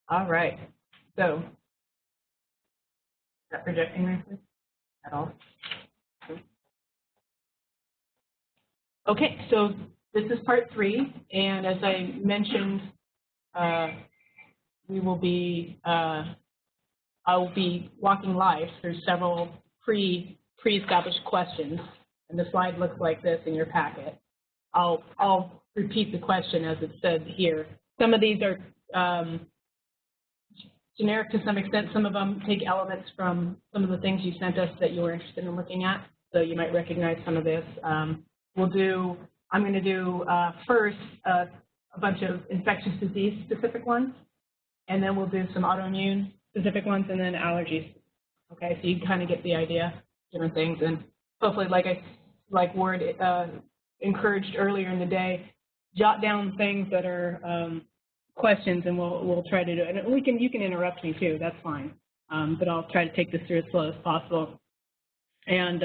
All right. So, is that projecting nicely at all? Okay, so this is part 3, and as I mentioned, we will be I'll be walking live through several pre-established questions, and the slide looks like this in your packet. I'll repeat the question as it said here. Some of these are generic to some extent. Some of them take elements from some of the things you sent us that you were interested in looking at, so you might recognize some of this. I'm going to do first a bunch of infectious disease specific ones, and then we'll do some autoimmune specific ones, and then allergies. Okay, so you kind of get the idea, different things, and hopefully, like Ward encouraged earlier in the day, jot down things that are questions, and we'll try to do it. And you can interrupt me too. That's fine. But I'll try to take this through as slow as possible. And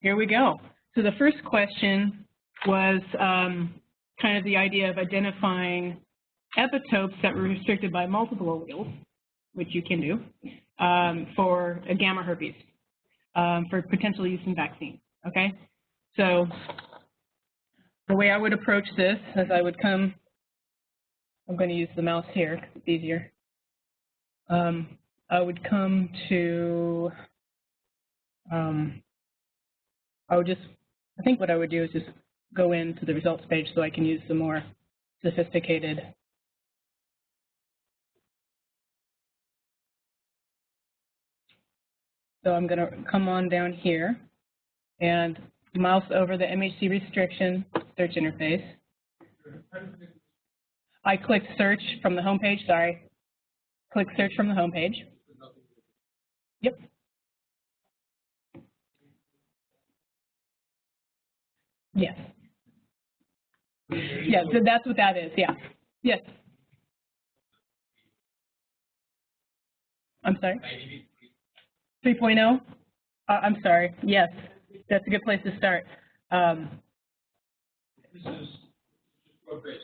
here we go. So the first question was kind of the idea of identifying epitopes that were restricted by multiple alleles, which you can do, for a gamma herpes, for potential use in vaccines. Okay, so the way I would approach this is I would come. I'm going to use the mouse here because it's easier. I would come to. I think what I would do is just go into the results page so I can use the more sophisticated. So I'm going to come on down here and mouse over the MHC restriction search interface. I clicked search from the home page, sorry. Click search from the home page. Yep. Yes. Yeah, so that's what that is, yeah. Yes. I'm sorry? 3.0? I'm sorry, yes. That's a good place to start. This is code-based.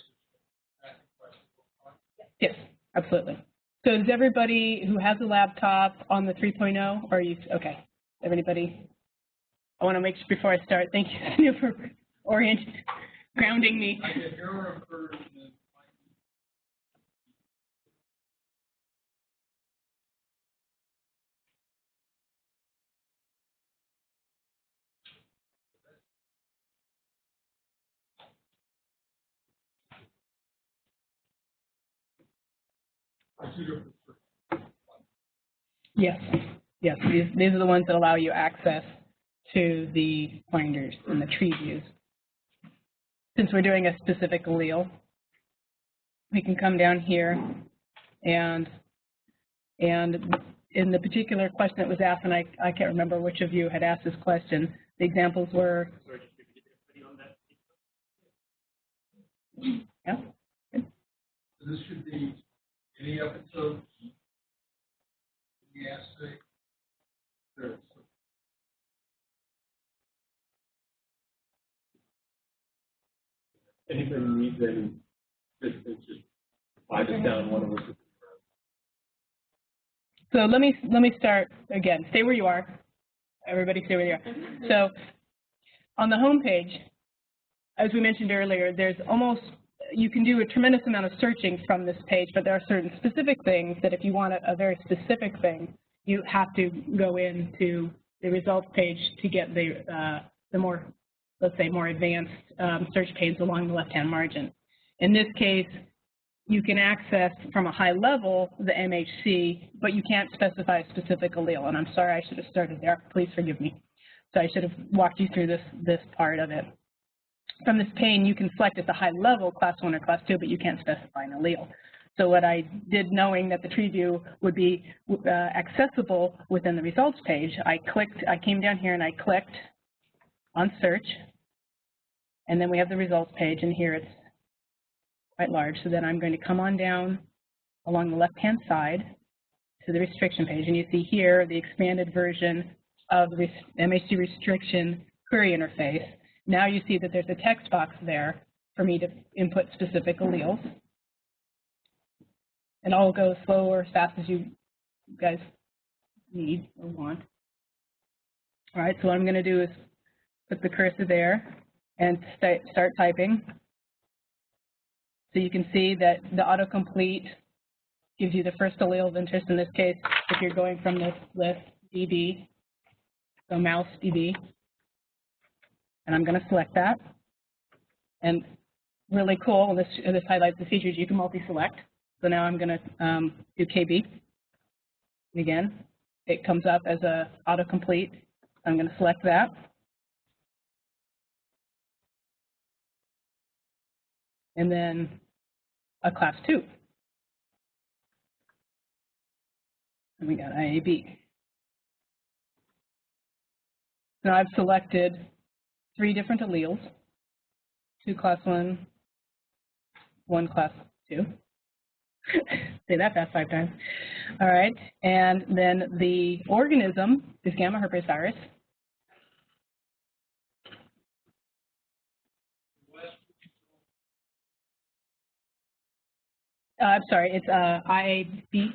Yes, absolutely. So is everybody who has a laptop on the 3.0? Or are you, okay, everybody? I want to make sure before I start, thank you for grounding me. I get error occurs in Yes, yes, these are the ones that allow you access to the finders and the tree views. Since we're doing a specific allele, we can come down here and in the particular question that was asked, and I can't remember which of you had asked this question, the examples were. Yeah. So this should be any episodes in the assay. There. Anybody needs any assistance, just slide us down one of us. So let me start again. Stay where you are. Everybody stay where you are. So on the home page, as we mentioned earlier, you can do a tremendous amount of searching from this page, but there are certain specific things that if you want a very specific thing, you have to go into the results page to get the more, let's say, more advanced search panes along the left-hand margin. In this case, you can access from a high level the MHC, but you can't specify a specific allele. And I'm sorry, I should have started there. Please forgive me. So I should have walked you through this part of it. From this pane, you can select at the high level class 1 or class 2, but you can't specify an allele. So what I did, knowing that the tree view would be accessible within the results page, I came down here and I clicked on search, and then we have the results page, and here it's quite large. So then I'm going to come on down along the left-hand side to the restriction page, and you see here the expanded version of the MHC restriction query interface. Now you see that there's a text box there for me to input specific alleles. and I'll go slow or as fast as you guys need or want. All right, so what I'm going to do is put the cursor there and start typing. So you can see that the autocomplete gives you the first allele of interest. In this case, if you're going from this list, DB, so mouse DB, and I'm going to select that. And really cool, this highlights the features you can multi-select. So now I'm going to do KB. And again, it comes up as a autocomplete. I'm going to select that. And then a class 2. And we got IAB. Now I've selected 3 different alleles, 2 class 1, 1 class 2. Say that fast 5 times. All right, and then the organism is gamma herpes virus. I'm sorry, it's IAB.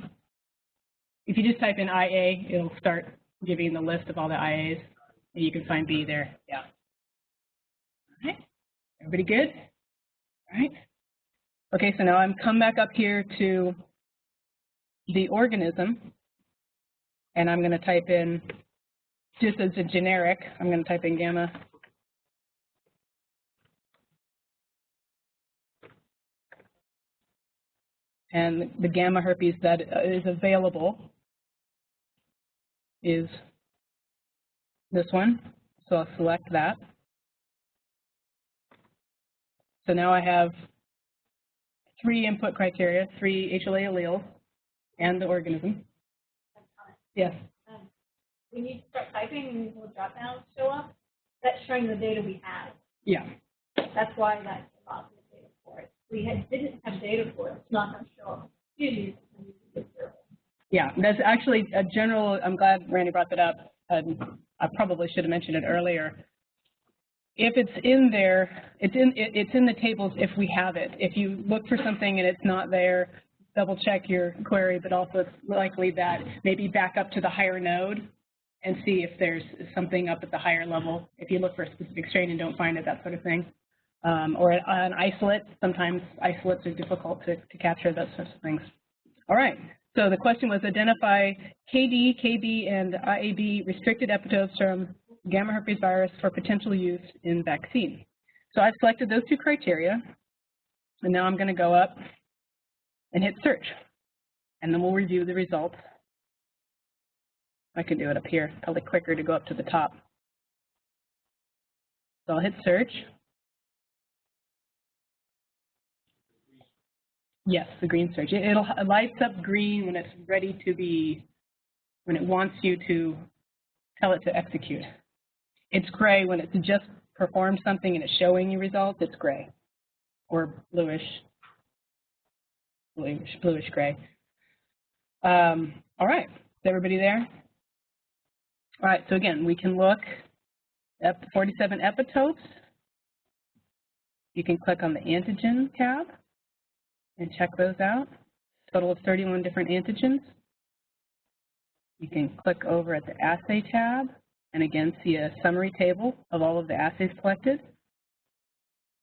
If you just type in IA, it'll start giving the list of all the IAs, and you can find B there. Yeah. All right. Everybody good? All right. Okay, so now I'm come back up here to the organism, and I'm going to type in, just as a generic, I'm going to type in gamma. And the gamma herpes that is available is this one, so I'll select that. So now I have 3 input criteria, 3 HLA alleles, and the organism. Yes? When you start typing and these little drop downs show up, that's showing the data we had. Yeah. That's why that's about the data for it. We didn't have data for it. It's not going to show up. Yeah, that's actually a general, I'm glad Randy brought that up. I probably should have mentioned it earlier. If it's in there, it's in the tables if we have it. If you look for something and it's not there, double check your query, but also it's likely that maybe back up to the higher node and see if there's something up at the higher level. If you look for a specific strain and don't find it, that sort of thing. Or an isolate, sometimes isolates are difficult to capture, those sorts of things. All right, so the question was identify KD, KB, and IAB restricted epitopes from gamma herpes virus for potential use in vaccine. So I've selected those 2 criteria, and now I'm going to go up and hit search, and then we'll review the results. I can do it up here, probably quicker to go up to the top. So I'll hit search. Yes, the green search. It lights up green when it's ready to be, when it wants you to tell it to execute. It's gray when it's just performed something and it's showing you results, it's gray, or bluish gray. All right, is everybody there? All right, so again, we can look at 47 epitopes. You can click on the antigen tab and check those out. Total of 31 different antigens. You can click over at the assay tab and again see a summary table of all of the assays collected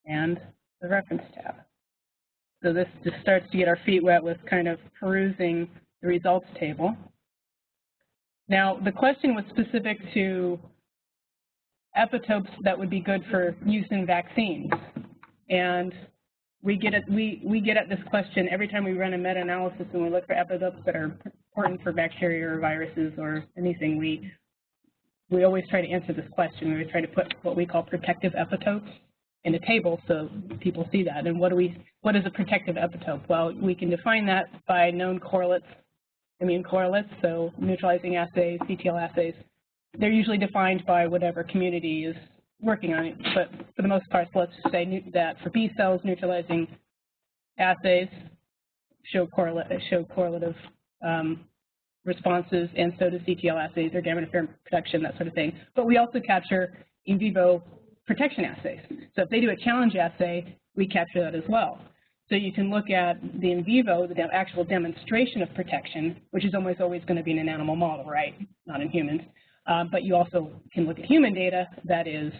and the reference tab. So this just starts to get our feet wet with kind of perusing the results table. Now the question was specific to epitopes that would be good for use in vaccines. And we get at this question every time we run a meta-analysis and we look for epitopes that are important for bacteria or viruses or anything. We always try to answer this question. We always try to put what we call protective epitopes in a table so people see that. And what is a protective epitope? Well, we can define that by known correlates, immune correlates, so neutralizing assays, CTL assays. They're usually defined by whatever community is working on it, but for the most part, let's say that for B cells, neutralizing assays show correlative responses, and so do CTL assays or gamma interferon protection, that sort of thing. But we also capture in vivo protection assays. So if they do a challenge assay, we capture that as well. So you can look at the in vivo, the actual demonstration of protection, which is almost always going to be in an animal model, right? Not in humans. But you also can look at human data, that is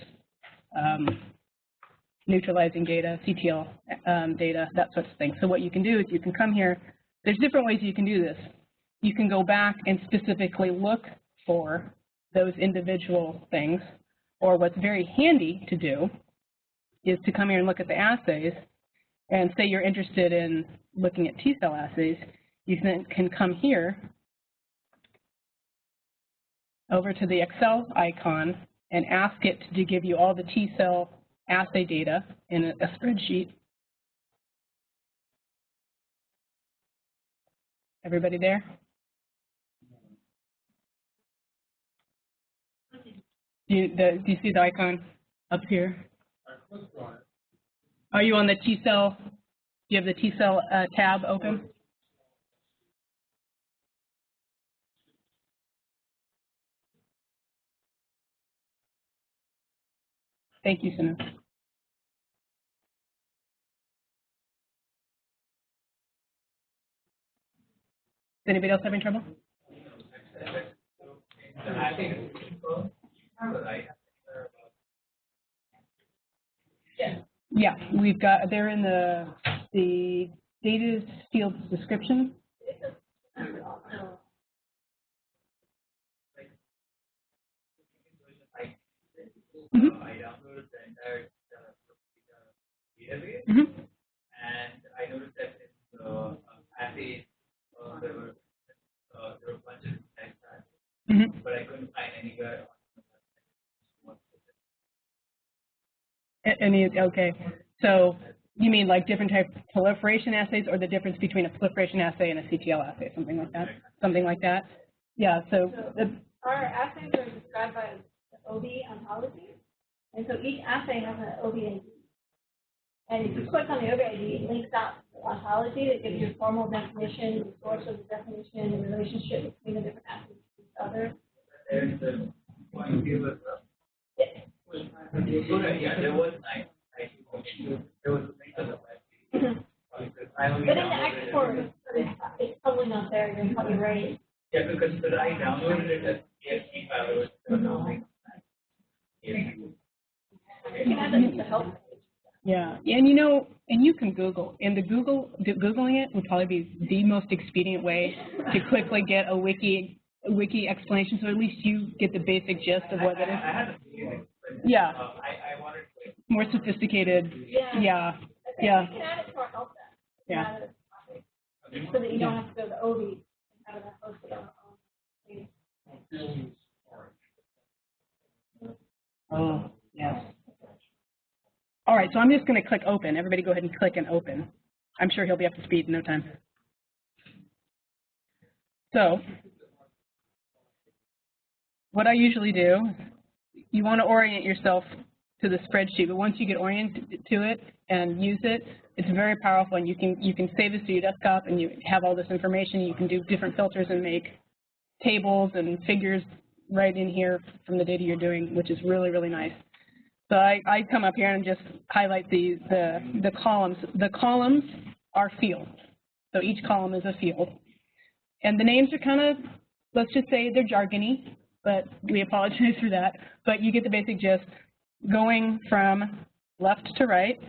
neutralizing data, CTL data, that sort of thing. So what you can do is you can come here. There's different ways you can do this. You can go back and specifically look for those individual things, or what's very handy to do is to come here and look at the assays, and say you're interested in looking at T-cell assays, you can come here over to the Excel icon and ask it to give you all the T-cell assay data in a spreadsheet. Everybody there? Do you see the icon up here? I clicked on it. Are you on the T-cell? Do you have the T-cell tab open? Thank you, Sinu. Is anybody else having trouble? Yeah, we've got, they're in the data field description. Mm-hmm. I downloaded the entire database, Mm-hmm. and I noticed that in the assays, there were a bunch of text assays, Mm-hmm. but I couldn't find anywhere on Okay, so you mean like different type of proliferation assays, or the difference between a proliferation assay and a CTL assay, something like that? Something like that? Yeah, so our assays are described by the OB ontology, and so each assay has an OB ID. And if you click on the OB ID, it links out to the ontology that gives you a formal definition, the source of the definition, the relationship between the different assays to each other. there's the point table as well. Yeah, there was there was a link on the web. I only But in the downloaded export, it. it's probably not there. You're probably right. Yeah, because I downloaded it as PST file. It was no link. You can add that to the help page. yeah, and you know, and you can Google, and Googling it would probably be the most expedient way to quickly get a wiki explanation, so at least you get the basic gist of what it is. I had a feeling, but Yeah, I wanted to. more sophisticated. Yeah. Yeah, Okay, yeah, we can add it to our help desk. yeah. Add it as a topic, so that you don't have to go to OB and have it posted on our own page. Feelings orange. Oh, yes. All right, so I'm just going to click open. Everybody go ahead and click and open. I'm sure he'll be up to speed in no time. So what I usually do, you want to orient yourself to the spreadsheet, but once you get oriented to it and use it, it's very powerful, and you can save this to your desktop, and you have all this information. You can do different filters and make tables and figures right in here from the data you're doing, which is really, really nice. So I come up here and just highlight the columns. The columns are fields. So each column is a field. And the names are kind of, let's just say they're jargony, but we apologize for that. But you get the basic gist. Going from left to right.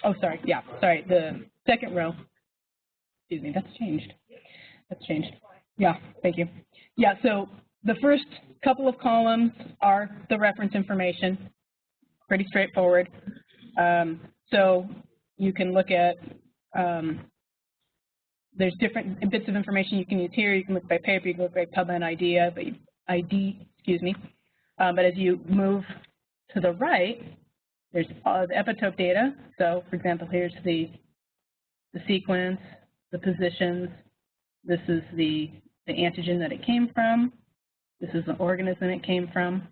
Oh, sorry, yeah, sorry, the second row. Excuse me, that's changed. That's changed. Yeah, thank you. Yeah, so the first couple of columns are the reference information, pretty straightforward. So you can look at, there's different bits of information you can use here. You can look by paper, you can look by PubMed ID, excuse me. But as you move to the right, there's the epitope data. So for example, here's the sequence, the positions. This is the antigen that it came from. This is the organism it came from,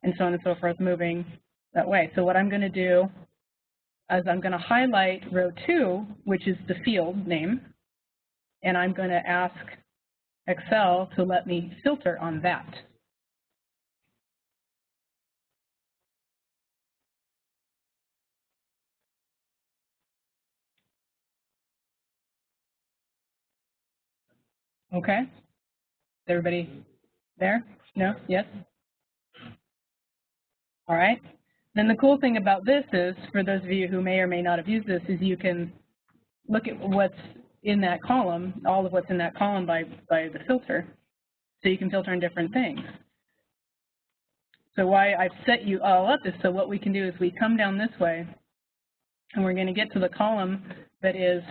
and so on and so forth, moving that way. So what I'm going to do is I'm going to highlight row 2, which is the field name, and I'm going to ask Excel to let me filter on that. Okay. Is everybody there? No? Yes? All right. Then the cool thing about this is, for those of you who may or may not have used this, is you can look at what's in that column, all of what's in that column by the filter. So you can filter on different things. So why I've set you all up is so what we can do is we come down this way, and we're going to get to the column that is,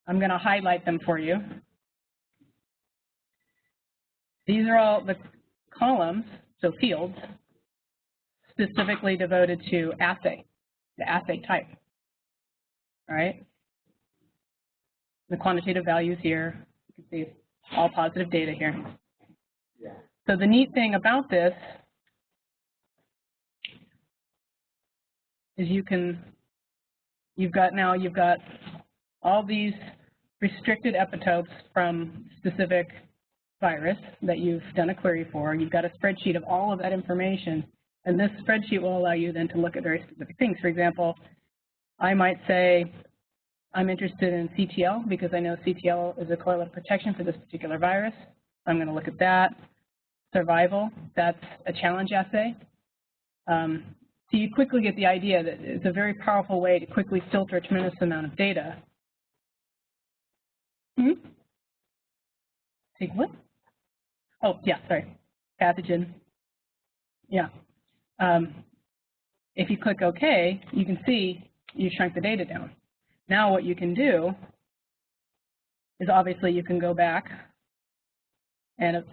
I'm going to highlight them for you. These are all the columns, so fields, specifically devoted to assay, the assay type. All right. The quantitative values here, you can see all positive data here. Yeah. So the neat thing about this is you've got all these restricted epitopes from specific virus that you've done a query for. You've got a spreadsheet of all of that information, and this spreadsheet will allow you then to look at very specific things. For example, I might say I'm interested in CTL because I know CTL is a correlate of protection for this particular virus. I'm going to look at that. Survival, that's a challenge assay. So you quickly get the idea that it's a very powerful way to quickly filter a tremendous amount of data. Take what? Oh, yeah, sorry. Pathogen. Yeah. If you click OK, you can see you shrunk the data down. Now what you can do is obviously you can go back and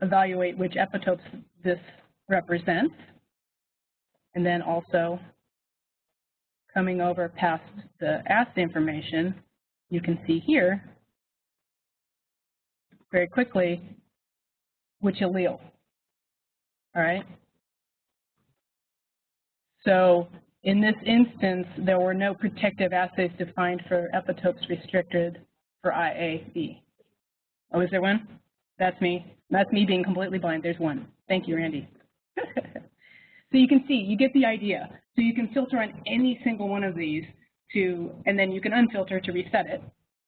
evaluate which epitopes this represents, and then also coming over past the assay information, you can see here very quickly which allele. All right. So in this instance, there were no protective assays defined for epitopes restricted for IAB. Oh, is there one? That's me. That's me being completely blind. There's one. Thank you, Randy. So you can see, you get the idea. So you can filter on any single one of these and then you can unfilter to reset it.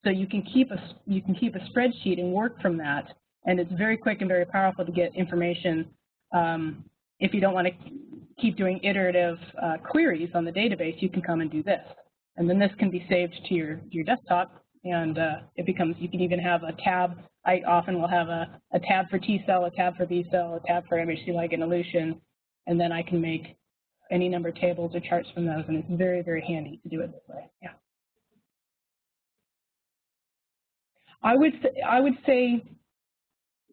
So you can keep a spreadsheet and work from that, and it's very quick and very powerful to get information. If you don't want to keep doing iterative queries on the database, you can come and do this, and then this can be saved to your desktop, and it becomes, you can even have a tab. I often will have a tab for T cell, a tab for B cell, a tab for MHC ligand elution, and then I can make any number of tables or charts from those, and it's very, very handy to do it this way. Yeah. I would say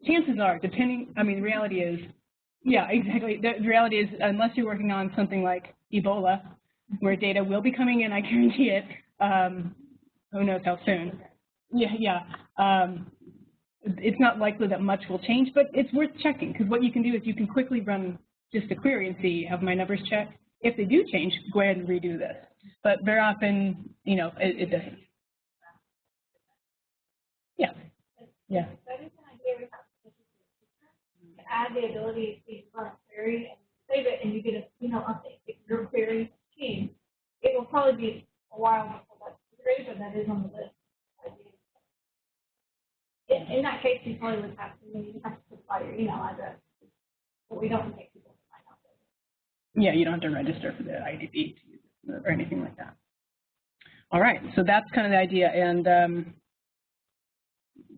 chances are, depending, I mean, the reality is, yeah, exactly. The reality is, unless you're working on something like Ebola, where data will be coming in, I guarantee it. Who knows how soon? Yeah. It's not likely that much will change, but it's worth checking, because what you can do is you can quickly run just a query and see, have my numbers checked? If they do change, go ahead and redo this. But very often, you know, it doesn't. Yeah. Yeah. Add the ability to run a query and save it, and you get a update. If your query changed, it will probably be a while before that's query, but that is on the list. In that case, you probably would have to supply your email address, but we don't make people sign up. Yeah, you don't have to register for the IEDB to use it or anything like that. All right, so that's kind of the idea, and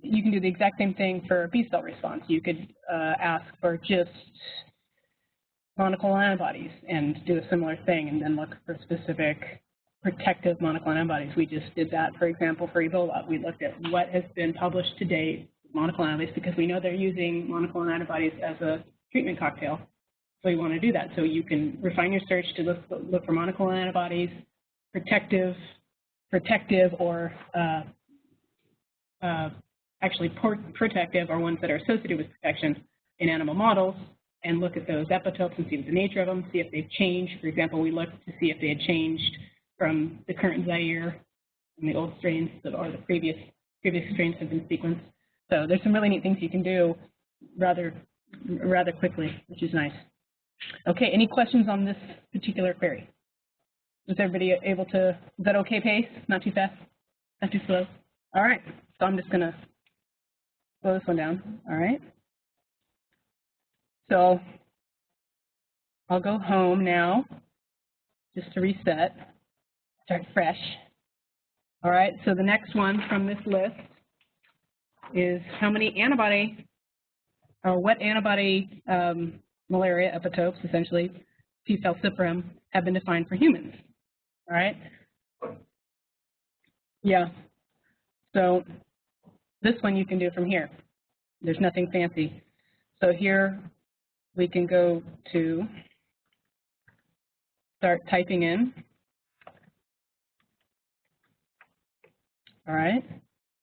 you can do the exact same thing for B cell response. You could ask for just monoclonal antibodies and do a similar thing, and then look for specific protective monoclonal antibodies. We just did that, for example, for Ebola. We looked at what has been published to date, monoclonal antibodies, because we know they're using monoclonal antibodies as a treatment cocktail. So you want to do that. So you can refine your search to look for monoclonal antibodies, protective, or actually protective, or ones that are associated with protection in animal models, and look at those epitopes and see the nature of them, see if they've changed. For example, we looked to see if they had changed from the current Zaire and the old strains, or the previous strains have been sequenced. So there's some really neat things you can do rather quickly, which is nice. Okay, any questions on this particular query? Is everybody able to, is that okay pace? Not too fast? Not too slow? All right, so I'm just going to slow this one down. All right. So I'll go home now just to reset, start fresh. All right, so the next one from this list is how many antibody, or what antibody malaria epitopes, essentially, T falciparum, have been defined for humans. All right? Yeah. So this one you can do from here. There's nothing fancy. So here we can go to start typing in. All right?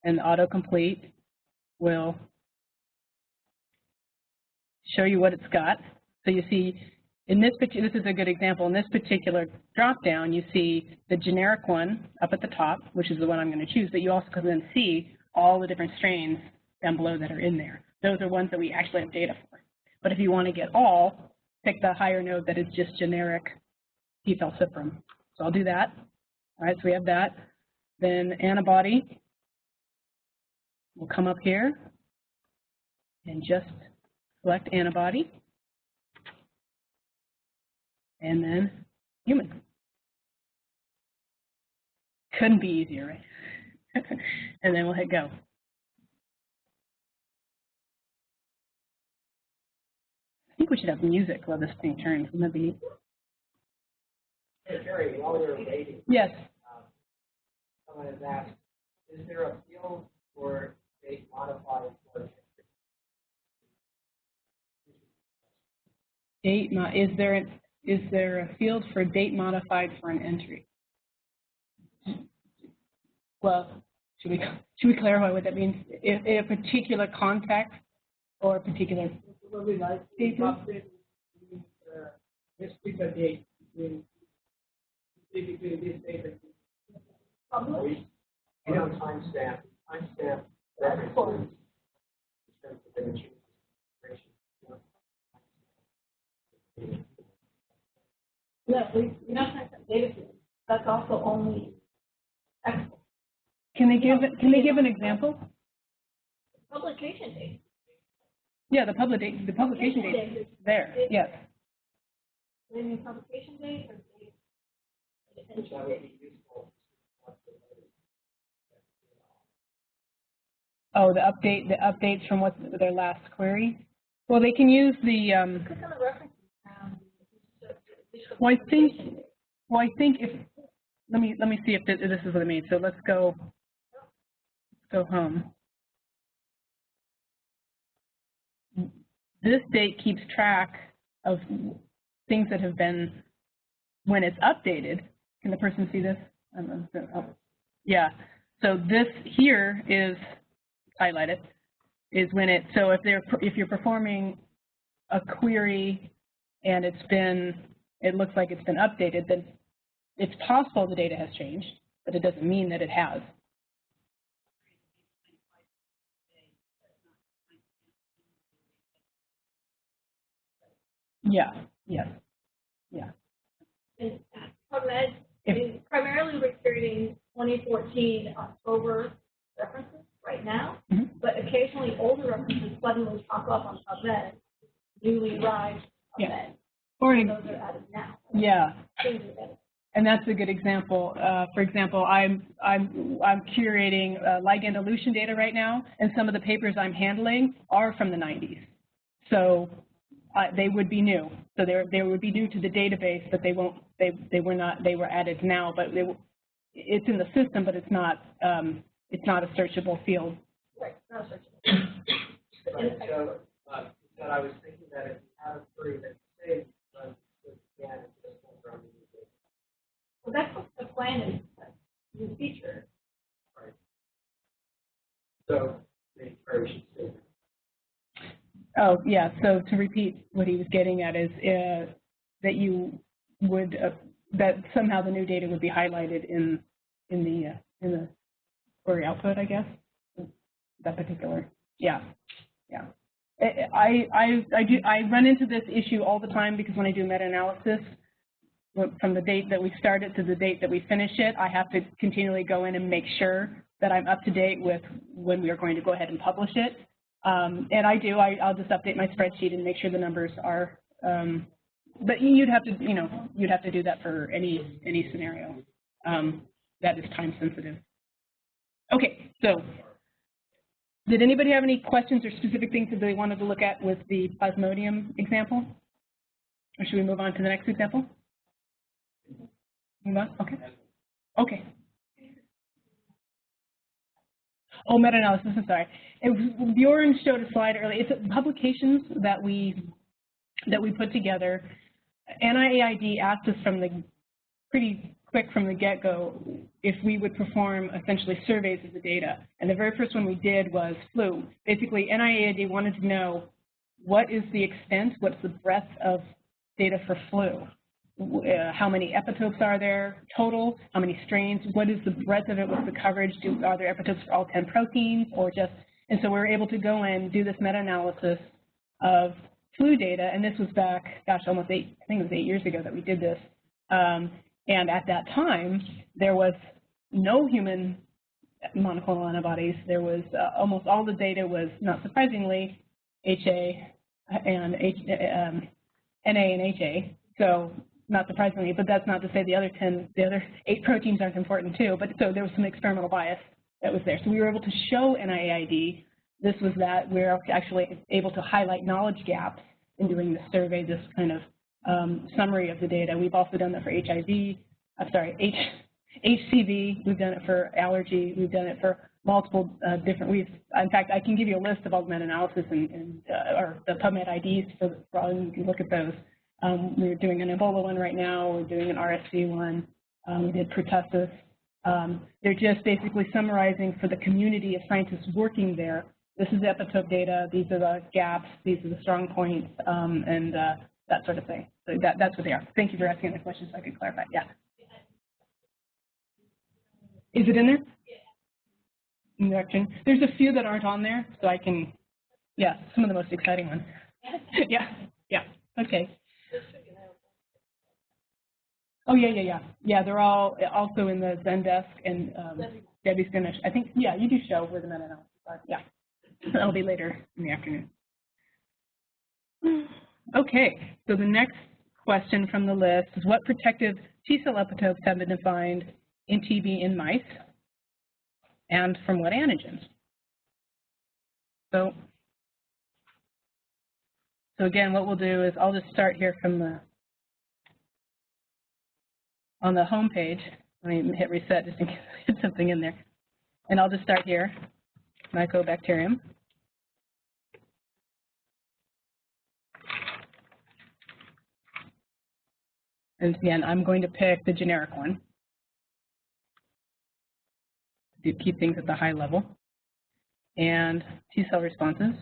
And the autocomplete will show you what it's got. So you see, in this is a good example. In this particular drop-down, you see the generic one up at the top, which is the one I'm going to choose, but you also can then see all the different strains down below that are in there. Those are ones that we actually have data for. But if you want to get all, pick the higher node that is just generic T falciparum. So I'll do that. All right, so we have that. Then antibody will come up here and just select antibody. And then human. Couldn't be easier, right? And then we'll hit go. I think we should have music while this thing turns. Wouldn't that be neat? Hey, Jerry, while you're waiting, Yes. someone has asked, is there a field for date modified for Date is there a field for date modified for an entry? Well, should we clarify what that means? In a particular context or a particular paper? Let's pick a date between this date and you know, timestamp references in terms of image information. Yeah, we don't have that data field. That's also only export. Can they give an example? Publication date. Yeah, the publication date is there. Yes. Do they mean publication date or date? That would be useful. Oh, the updates from what's their last query. Well, they can use the. Click on the references. Well, I think if let me see if this is what I mean. So let's go home. This date keeps track of things that have been when it's updated. Can the person see this? Oh, yeah. So this here is highlighted. Is when it. So if you're performing a query and it looks like it's been updated, then it's possible the data has changed, but it doesn't mean that it has. Yeah, yes, yeah. And PubMed is primarily recruiting 2014 October references right now, but occasionally older references suddenly pop up on PubMed, newly arrived PubMed. Yeah. Or those are added now. Yeah. Things are better. And that's a good example. For example, I'm curating ligand elution data right now, and some of the papers I'm handling are from the 90s. So they would be new. So they would be new to the database, but they won't. They were not. They were added now, but it's in the system, but it's not a searchable field. Right. Not searchable. Right. So I was thinking that if you have a query that saves, well, that's what the plan is. New feature. right. So the query should save. Oh, yeah. So to repeat, what he was getting at is that you would that somehow the new data would be highlighted in the query output, I guess. That particular. Yeah. Yeah. I run into this issue all the time because when I do meta-analysis, from the date that we start it to the date that we finish it, I have to continually go in and make sure that I'm up to date with when we are going to go ahead and publish it. And I'll just update my spreadsheet and make sure the numbers are, but you'd have to, you'd have to do that for any scenario that is time sensitive. Okay, so did anybody have any questions or specific things that they wanted to look at with the Plasmodium example? Or should we move on to the next example? Move on? Okay. Okay. Oh, meta-analysis, I'm sorry. Bjorn showed a slide earlier. It's publications that we put together. NIAID asked us pretty quick from the get-go if we would perform essentially surveys of the data. And the very first one we did was flu. Basically, NIAID wanted to know what is the extent, what's the breadth of data for flu. How many epitopes are there total? How many strains? What is the breadth of it? What's the coverage? Are there epitopes for all 10 proteins or just? And so we were able to go in, do this meta-analysis of flu data, and this was back, gosh, almost I think it was 8 years ago that we did this. And at that time, there was no human monoclonal antibodies. There was almost all the data was, not surprisingly, HA and NA and HA. So not surprisingly, but that's not to say the other 8 proteins aren't important too. But so there was some experimental bias that was there. So we were able to show NIAID this was that we're actually able to highlight knowledge gaps in doing the survey, this kind of summary of the data. We've also done that for HCV. We've done it for allergy. We've done it for multiple different. In fact, I can give you a list of all the meta-analysis or the PubMed IDs for all, and you can look at those. We're doing an Ebola one right now. We're doing an RSV one. We did pertussis. They're just basically summarizing for the community of scientists working there. This is the epitope data. These are the gaps. These are the strong points, and that sort of thing. So that's what they are. Thank you for asking the question so I could clarify. Yeah. Is it in there? Yeah. There's a few that aren't on there, so I can, yeah, some of the most exciting ones. Yeah. Okay. Oh, yeah. Yeah, they're all also in the Zendesk, and Debbie's going to, I think, yeah, you do show where the meta-analysis are. Yeah, that'll be later in the afternoon. Okay, so the next question from the list is what protective T-cell epitopes have been defined in TB in mice, and from what antigens? So again, what we'll do is I'll just start here from on the home page. Let me hit reset just in case I get something in there. And I'll just start here, Mycobacterium. And again, I'm going to pick the generic one to keep things at the high level. And T-cell responses.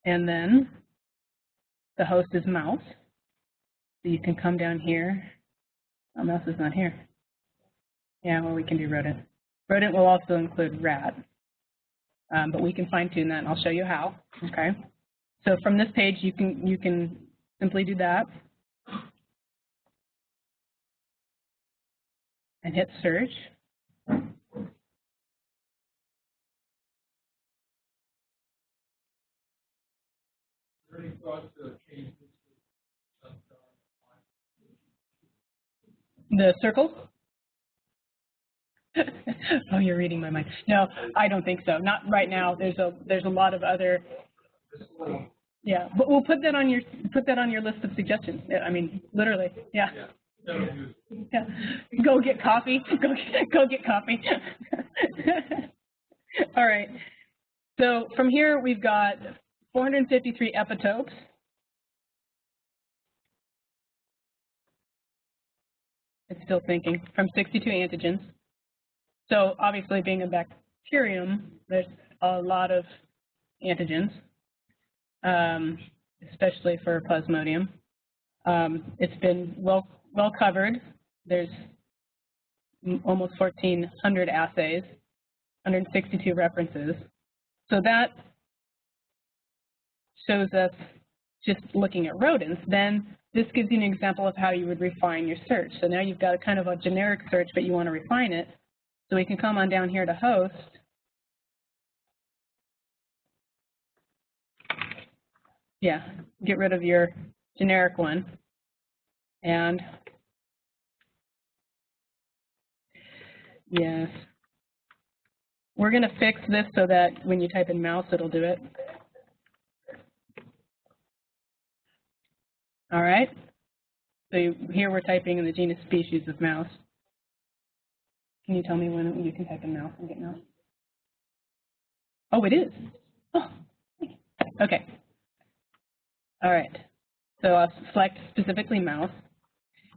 And then the host is mouse. So you can come down here. Oh, mouse is not here. Yeah, well, we can do rodent. Rodent will also include rat. But we can fine tune that, and I'll show you how. Okay. So from this page, you can simply do that and hit search. Any thoughts to change this? The circles? Oh, you're reading my mind. No, I don't think so. Not right now. There's a lot of other. Yeah, but we'll put that on your list of suggestions. I mean, literally. Yeah. Yeah. Go get coffee. Go get coffee. All right. So from here we've got 453 epitopes. It's still thinking, from 62 antigens. So obviously being a bacterium, there's a lot of antigens, especially for Plasmodium. It's been well covered. There's almost 1,400 assays, 162 references. So that shows us just looking at rodents. Then this gives you an example of how you would refine your search. So now you've got a kind of a generic search, but you want to refine it. So we can come on down here to host. Yeah, get rid of your generic one. And yes, we're going to fix this so that when you type in mouse, it'll do it. All right. So here we're typing in the genus species of mouse. Can you tell me when you can type in mouse and get mouse? Oh, it is. Oh, okay. All right. So I'll select specifically mouse.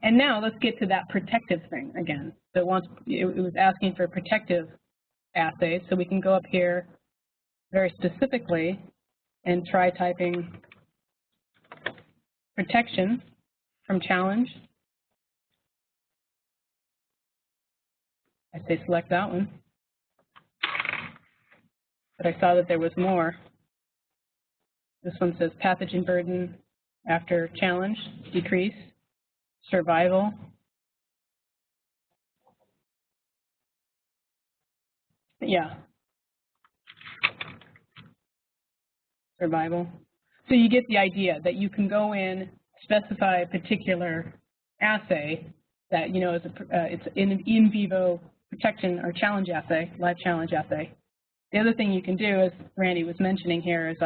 And now let's get to that protective thing again. So once it was asking for protective assays, so we can go up here very specifically and try typing protection from challenge. I say select that one. But I saw that there was more. This one says pathogen burden after challenge, decrease, survival. Yeah. Survival. So you get the idea that you can go in, specify a particular assay that, you know, is it's an in vivo protection or challenge assay, live challenge assay. The other thing you can do, as Randy was mentioning here, is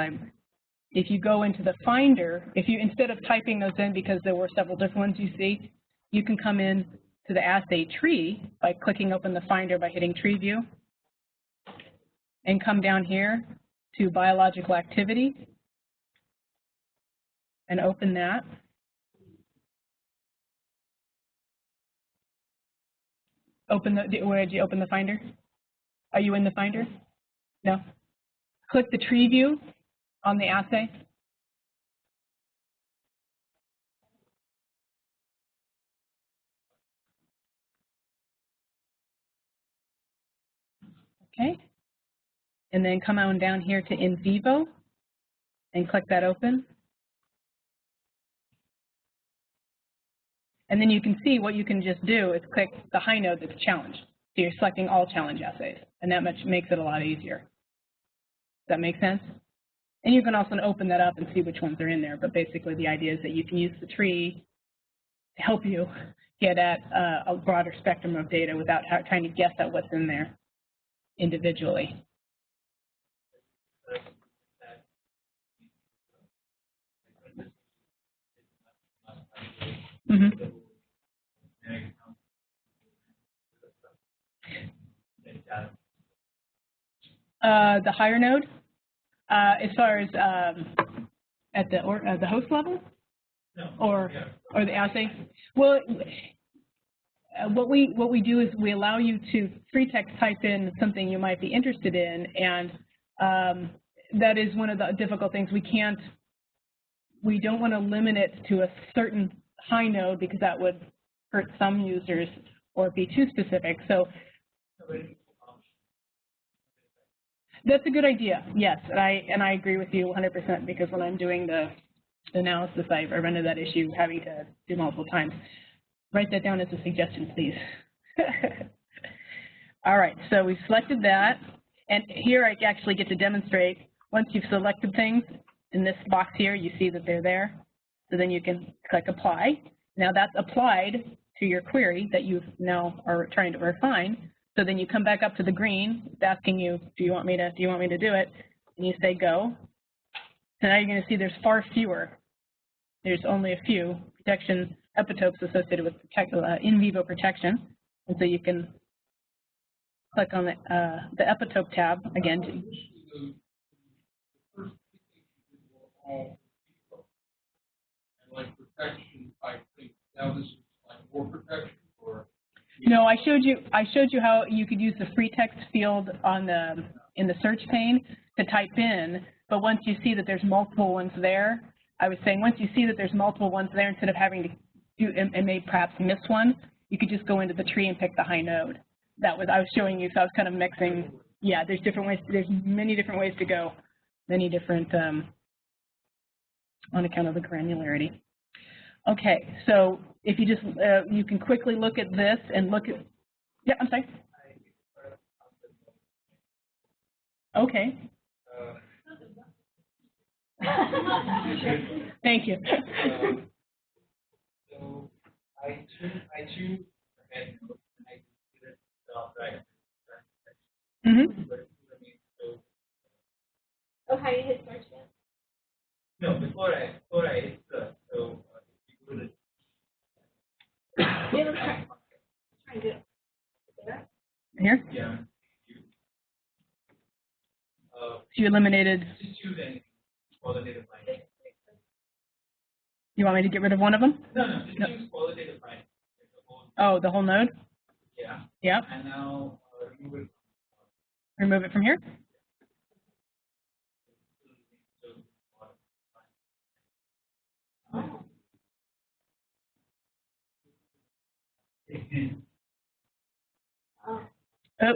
if you go into the Finder, if you, instead of typing those in because there were several different ones you see, you can come in to the assay tree by clicking open the Finder by hitting Tree View and come down here to biological activity and open that. Where did you open the Finder? Are you in the Finder? No? Click the Tree View on the assay. Okay. And then come on down here to in vivo and click that open. And then you can see what you can just do is click the high node that's challenge. So you're selecting all challenge assays, and that makes it a lot easier. Does that make sense? And you can also open that up and see which ones are in there, but basically the idea is that you can use the tree to help you get at a broader spectrum of data without trying to guess at what's in there individually. Mm-hmm. The higher node, as far as at the host level, or the assay. Well, what we do is we allow you to free text type in something you might be interested in, and that is one of the difficult things. We don't want to limit it to a certain high node because that would hurt some users or be too specific. So that's a good idea, yes, and I agree with you 100% because when I'm doing the analysis, I run into that issue having to do multiple times. Write that down as a suggestion, please. All right, so we've selected that, and here I actually get to demonstrate once you've selected things in this box here, you see that they're there, so then you can click apply. Now that's applied to your query that you now are trying to refine. So then you come back up to the green, it's asking you, do you want me to do it? And you say go. So now you're going to see there's far fewer. There's only a few protection epitopes associated with in vivo protection. And so you can click on the epitope tab again. The first all and like protection type thing. Now this is like more protection or. No, I showed you how you could use the free text field on in the search pane to type in, but once you see that there's multiple ones there, I was saying once you see that there's multiple ones there, instead of having to do and may perhaps miss one, you could just go into the tree and pick the high node. I was showing you, so I was kind of mixing. Yeah, there's different ways. There's many different ways to go, many different on account of the granularity. Okay, so if you just, you can quickly look at this and look at, yeah, I'm sorry. Okay. Thank you. So I choose and I did job right. Mm-hmm. Oh, how you hit search yet? No, before I hit search, so if you go to Yeah, let's try and do it. There? Here? yeah, You eliminated, just choose anything qualitative finding. you want me to get rid of one of them? No, just choose qualitative finding. Oh, the whole node? Yeah. Yep. And now remove it. Remove it from here? Oh,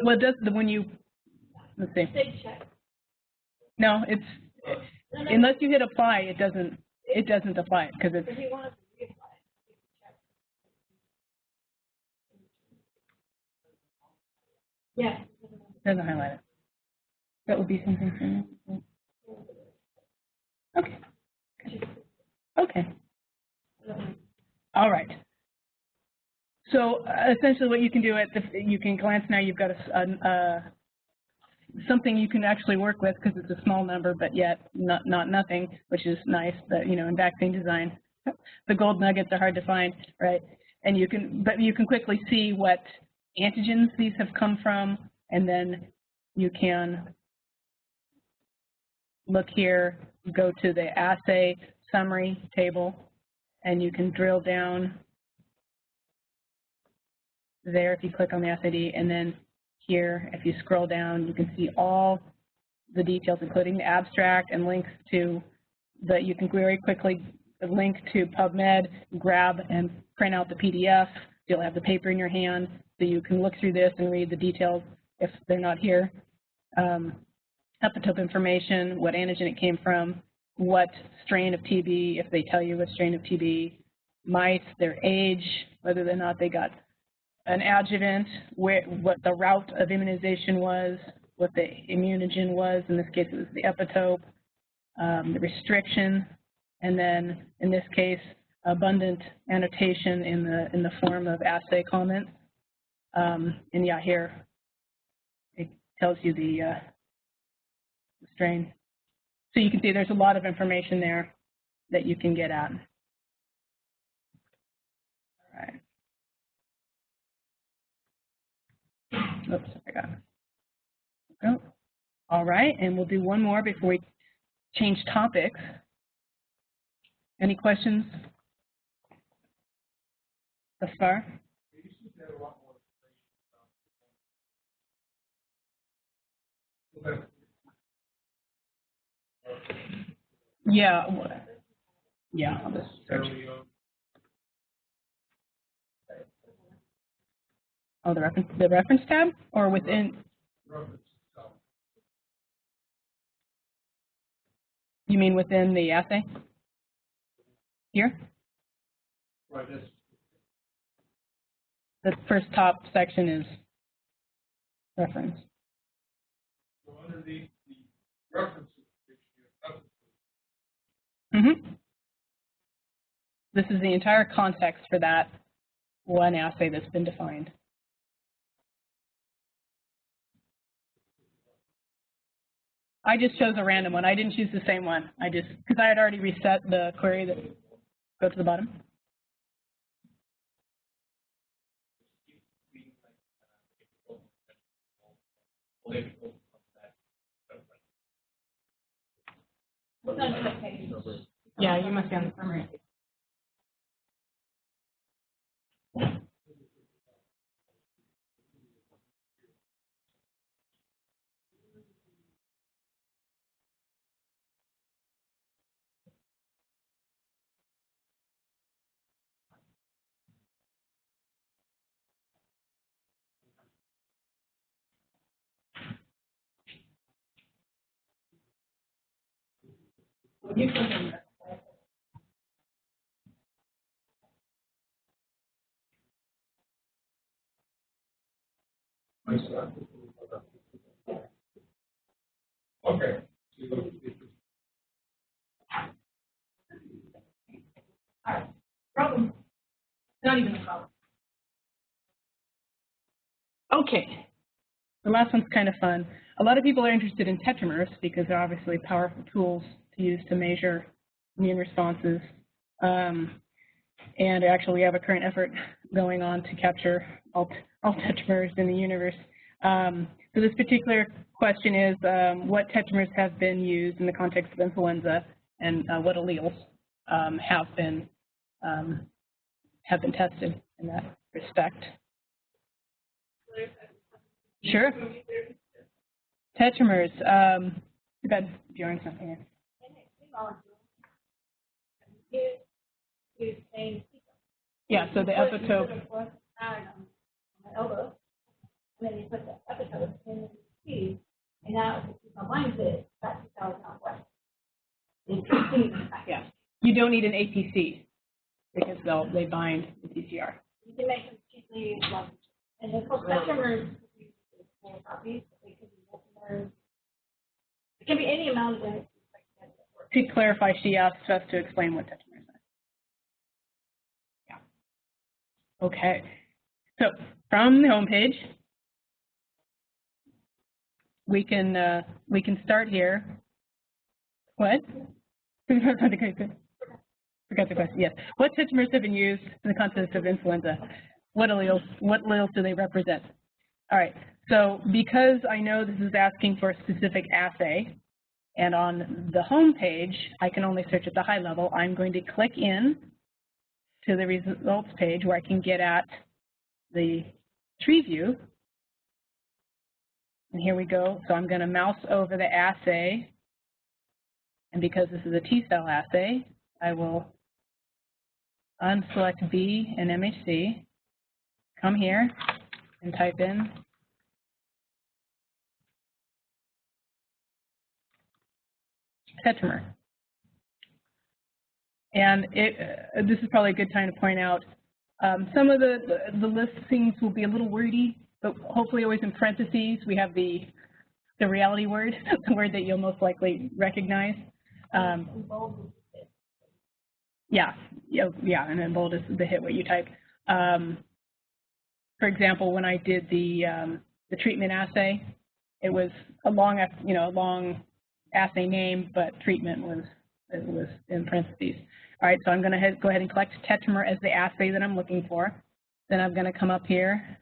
Well, it does, when you, let's see. big check. No, it's, No, no, unless you hit apply, it doesn't apply because it's, if you want us to reapply, check. Yes. doesn't highlight it. That would be something for me. Okay. Okay. All right. So essentially what you can do you can glance now, you've got something you can actually work with because it's a small number, but yet not nothing, which is nice, but you know, in vaccine design, the gold nuggets are hard to find, right? And but you can quickly see what antigens these have come from, and then you can look here, go to the assay summary table, and you can drill down there if you click on the SID, and then here, if you scroll down, you can see all the details, including the abstract and links to you can very quickly link to PubMed, grab and print out the PDF. You'll have the paper in your hand, so you can look through this and read the details if they're not here. Epitope information, what antigen it came from, what strain of TB, if they tell you what strain of TB, mice, their age, whether or not they got an adjuvant, what the route of immunization was, what the immunogen was. In this case, it was the epitope, the restriction, and then in this case, abundant annotation in the form of assay comments. And yeah, here it tells you the strain. So you can see there's a lot of information there that you can get at. All right. Oops, I got it. Go. All right, and we'll do one more before we change topics. Any questions thus far? Yeah. Yeah, I'll just search. Oh, the reference tab, or within? You mean within the assay? Here? Right, that's The first top section is reference. so underneath the references page, Mm-hmm. This is the entire context for that one assay that's been defined. I just chose a random one. I didn't choose the same one. Because I had already reset the query that go to the bottom. What's on the page? Yeah, you must be on the summary. Okay. Problem. Not even a problem. Okay. The last one's kind of fun. A lot of people are interested in tetramers because they're obviously powerful tools to use to measure immune responses. And actually, we have a current effort going on to capture all tetramers in the universe. So this particular question is, what tetramers have been used in the context of influenza, and what alleles have been tested in that respect? Sure. Tetramers. Go ahead, Bjorn's not here. Yeah, so the epitope. Elbow, and then you put the epitope in the seed, and now if you combine it, that cell is not working. Yeah, you don't need an APC because they bind the PCR. You can make them cheaply large. And then for tetramers, four copies, they could be multimers. It can be any amount of it. To clarify, she asked us to explain what tetramers are. Yeah. Okay. So from the home page, we can start here. What? Forgot the question. Yes. What tetramers have been used in the context of influenza? What alleles do they represent? All right. So because I know this is asking for a specific assay, and on the home page, I can only search at the high level, I'm going to click in to the results page where I can get at the tree view. And here we go. So I'm going to mouse over the assay. And because this is a T-cell assay, I will unselect B and MHC, come here and type in tetramer. And this is probably a good time to point out, some of the listings will be a little wordy, but hopefully always in parentheses we have the reality word, the word that you'll most likely recognize. Yeah, and then bold is the hit what you type. For example, when I did the treatment assay, it was a long assay name, but treatment was in parentheses. All right, so I'm going to go ahead and collect tetramer as the assay that I'm looking for. Then I'm going to come up here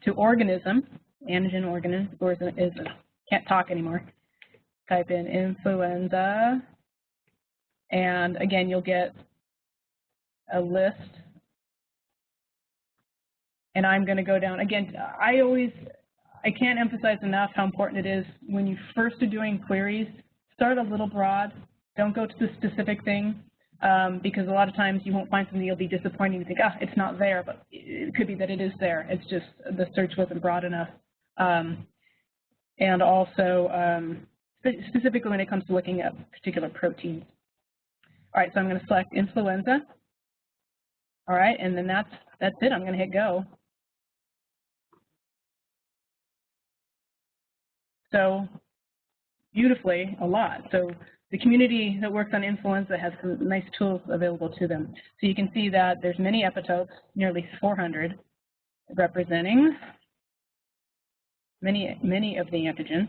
to organism, antigen organism, can't talk anymore. Type in influenza, and again, you'll get a list. And I'm going to go down, again, I can't emphasize enough how important it is when you first are doing queries, start a little broad, don't go to the specific thing, because a lot of times you won't find something you'll be disappointed and think, it's not there, but it could be that it is there. It's just the search wasn't broad enough. And also, specifically when it comes to looking at particular proteins. All right, so I'm going to select influenza. All right, and then that's it. I'm going to hit go. So beautifully, a lot. So the community that works on influenza has some nice tools available to them. So you can see that there's many epitopes, nearly 400, representing many of the antigens.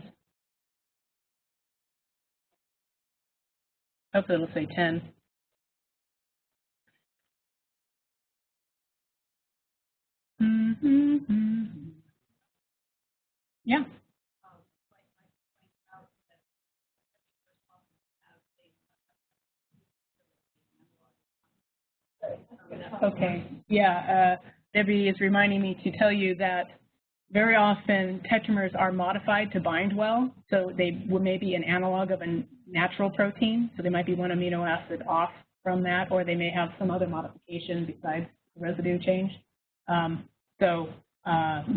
Hopefully it'll say 10. Yeah. Okay. Yeah. Debbie is reminding me to tell you that very often tetramers are modified to bind well, so they may be an analog of a natural protein, so they might be one amino acid off from that, or they may have some other modification besides the residue change. So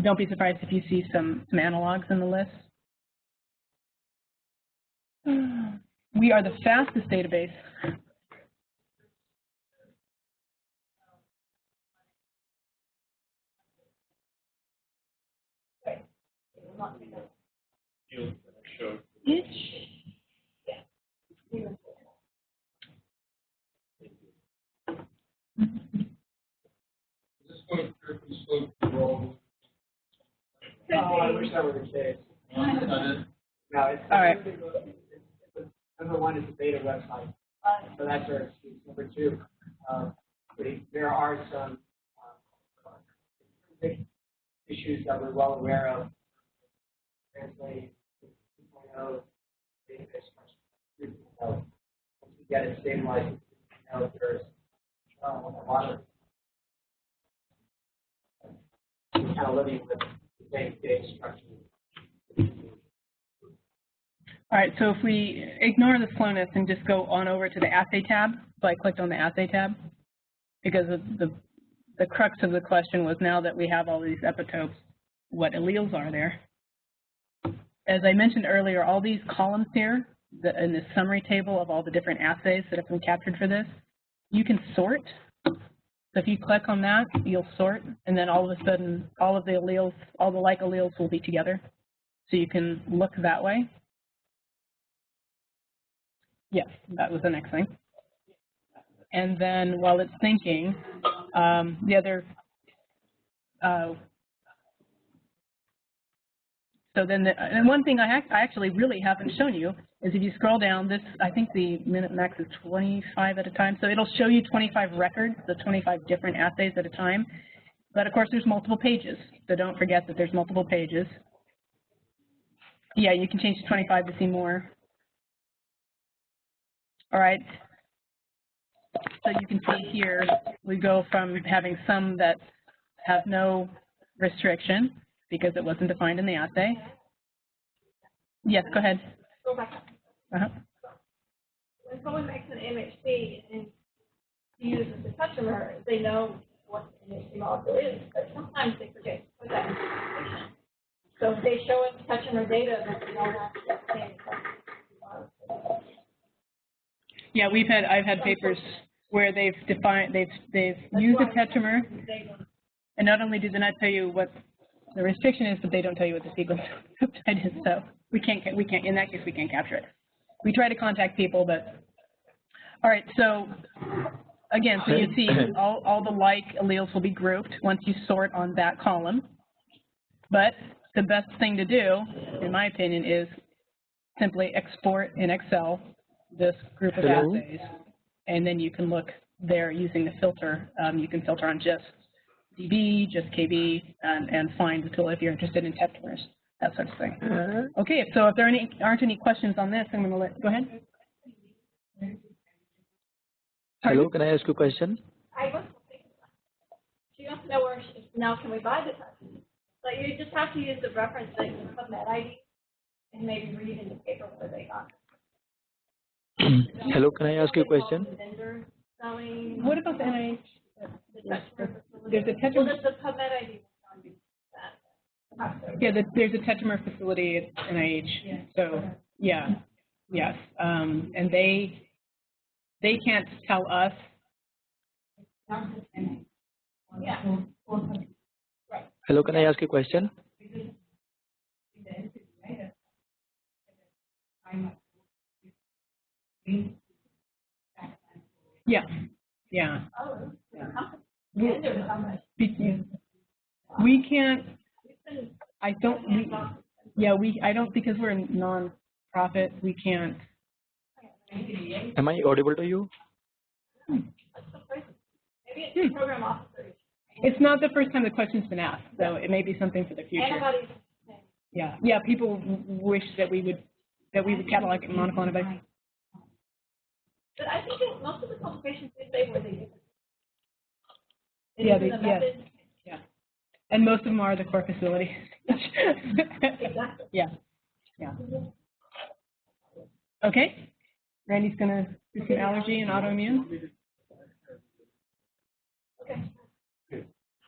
don't be surprised if you see some analogs in the list. We are the fastest database. fields that I showed. Is this going to directly slope the roll? Oh, I wish that were the case. Is that it? No, it's. All right. Number one is the beta website. So that's our excuse. Number two, there are some issues that we're well aware of. Translate 2.0 database structure 3.0. Once we get it stabilized, there's a lot of kind of living with the same data structure. All right, so if we ignore the slowness and just go on over to the assay tab, so I clicked on the assay tab, because of the crux of the question was, now that we have all these epitopes, what alleles are there? As I mentioned earlier, all these columns here, in this summary table of all the different assays that have been captured for this, you can sort. So if you click on that, you'll sort, and then all of a sudden, all of the alleles, all the like alleles will be together. So you can look that way. Yes, that was the next thing. And then while it's thinking, the other, so then, and one thing I actually really haven't shown you is if you scroll down, this, I think the minute max is 25 at a time. So it'll show you 25 records, so 25 different assays at a time. But of course, there's multiple pages. So don't forget that there's multiple pages. Yeah, you can change to 25 to see more. All right, so you can see here, we go from having some that have no restriction because it wasn't defined in the assay. Yes, go ahead. Go back. When someone makes an MHC and uses the customer, they know what the MHC molecule is, but sometimes they forget to put that in the description. So if they show us customer data, that they don't actually say Yeah, I've had papers where they've defined, they've used a tetramer, and not only do they not tell you what the restriction is, but they don't tell you what the sequence peptide is. So we can't, in that case, we can't capture it. We try to contact people, but all right. So again, so you see all the like alleles will be grouped once you sort on that column. But the best thing to do, in my opinion, is simply export in Excel this group of assays, and then you can look there using the filter. You can filter on just DB, just KB, and find the tool if you're interested in tetramers, that sort of thing. Okay, so if there aren't any questions on this, I'm going to go ahead. Hello, can I ask you a question? I was thinking, she wants to know where now can we buy the test? So you just have to use the reference thing, the PubMed ID, and maybe read in the paper where they got it. Hello, can I ask you a question? What about the NIH? There's a tetramer. Well, there's the PubMed ID. Yeah, there's a tetramer facility at NIH. Yeah. So yeah, yes, and they can't tell us. Yeah. Hello, can I ask you a question? Yeah, yeah. Oh, We can't. I don't. I don't, because we're a non-profit. We can't. Am I audible to you? Maybe it's program officers. It's not the first time the question's been asked, so it may be something for the future. Antibodies. Yeah, yeah. People wish that we would catalog monoclonal antibodies. But I think most of the publications do say where they use it. Yeah, yeah. And most of them are the core facility. Exactly. Yeah, yeah. Okay. Randy's going to do some allergy and autoimmune. Okay.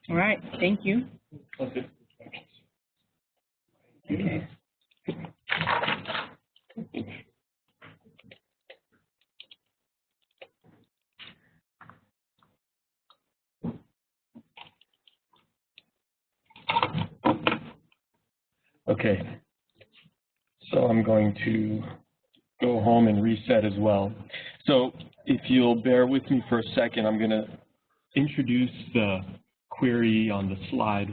All right. Thank you. Okay. Okay. Okay. So I'm going to go home and reset as well. So if you'll bear with me for a second, I'm going to introduce the query on the slide.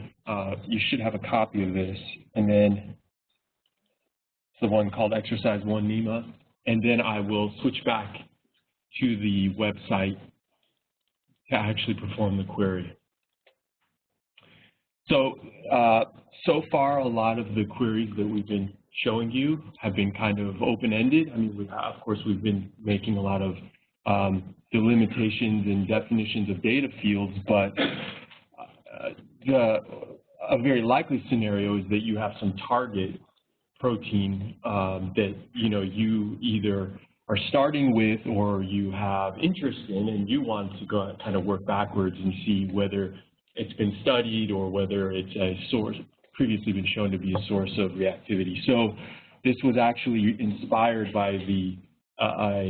You should have a copy of this, and then the one called Exercise 1 NEMA, and then I will switch back to the website to actually perform the query. So, so far, a lot of the queries that we've been showing you have been kind of open-ended. I mean, of course, we've been making a lot of delimitations and definitions of data fields, but a very likely scenario is that you have some target protein that you either are starting with or you have interest in, and you want to go kind of work backwards and see whether it's been studied or whether it's a source previously been shown to be a source of reactivity. So this was actually inspired by the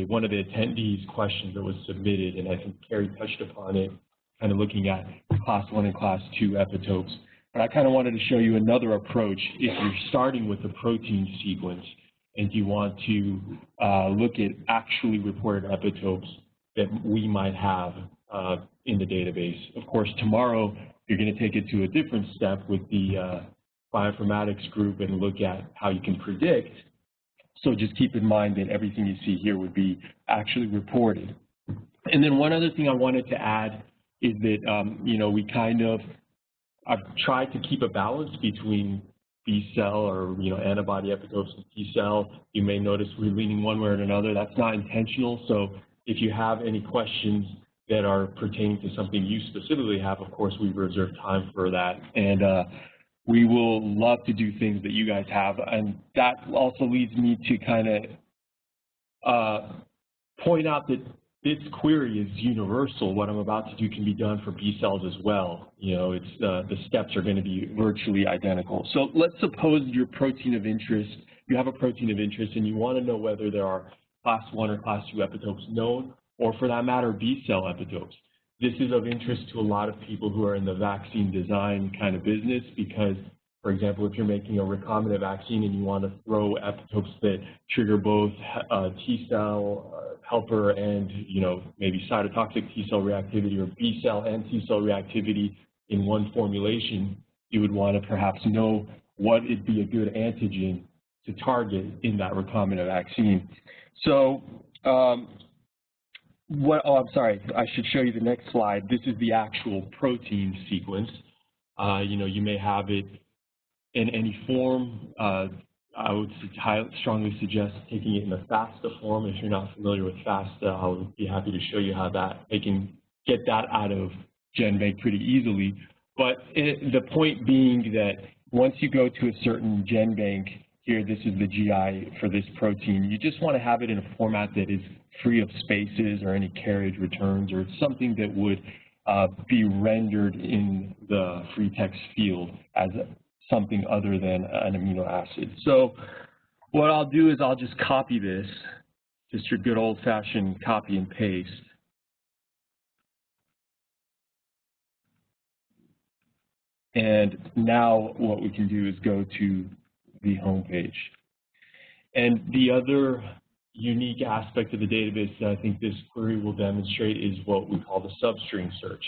one of the attendees' questions that was submitted, and I think Carrie touched upon it, kind of looking at class 1 and class 2 epitopes. But I kind of wanted to show you another approach if you're starting with a protein sequence and you want to look at actually reported epitopes that we might have in the database. Of course, tomorrow you're going to take it to a different step with the bioinformatics group and look at how you can predict. So just keep in mind that everything you see here would be actually reported. And then one other thing I wanted to add is that, we kind of I've tried to keep a balance between B cell or antibody epitopes and T cell. You may notice we're leaning one way or another. That's not intentional. So if you have any questions that are pertaining to something you specifically have, of course, we reserve time for that. And we will love to do things that you guys have. And that also leads me to kind of point out that this query is universal. What I'm about to do can be done for B cells as well. It's the steps are going to be virtually identical. So let's suppose your protein of interest, you have a protein of interest and you want to know whether there are class 1 or class 2 epitopes known, or for that matter, B cell epitopes. This is of interest to a lot of people who are in the vaccine design kind of business because, for example, if you're making a recombinant vaccine and you want to throw epitopes that trigger both T cell helper and maybe cytotoxic T cell reactivity or B cell and T cell reactivity in one formulation, you would want to perhaps know what would be a good antigen to target in that recombinant vaccine. So I'm sorry, I should show you the next slide. This is the actual protein sequence. You may have it in any form. I would strongly suggest taking it in the FASTA form. If you're not familiar with FASTA, I would be happy to show you how they can get that out of GenBank pretty easily. But the point being that once you go to a certain GenBank, here this is the GI for this protein, you just want to have it in a format that is free of spaces or any carriage returns, or something that would be rendered in the free text field as something other than an amino acid. So what I'll do is I'll just copy this, just your good old-fashioned copy and paste. And now what we can do is go to the home page. And the other unique aspect of the database that I think this query will demonstrate is what we call the substring search.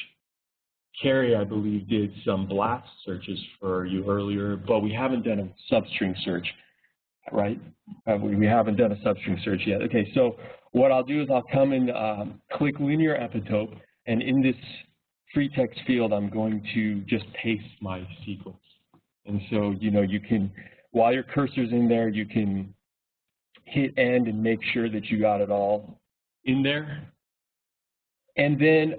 Carrie, I believe, did some blast searches for you earlier, but we haven't done a substring search, right? We haven't done a substring search yet. Okay, so what I'll do is I'll come and click linear epitope, and in this free text field, I'm going to just paste my sequence. And so, you can, while your cursor's in there, you can hit end and make sure that you got it all in there. And then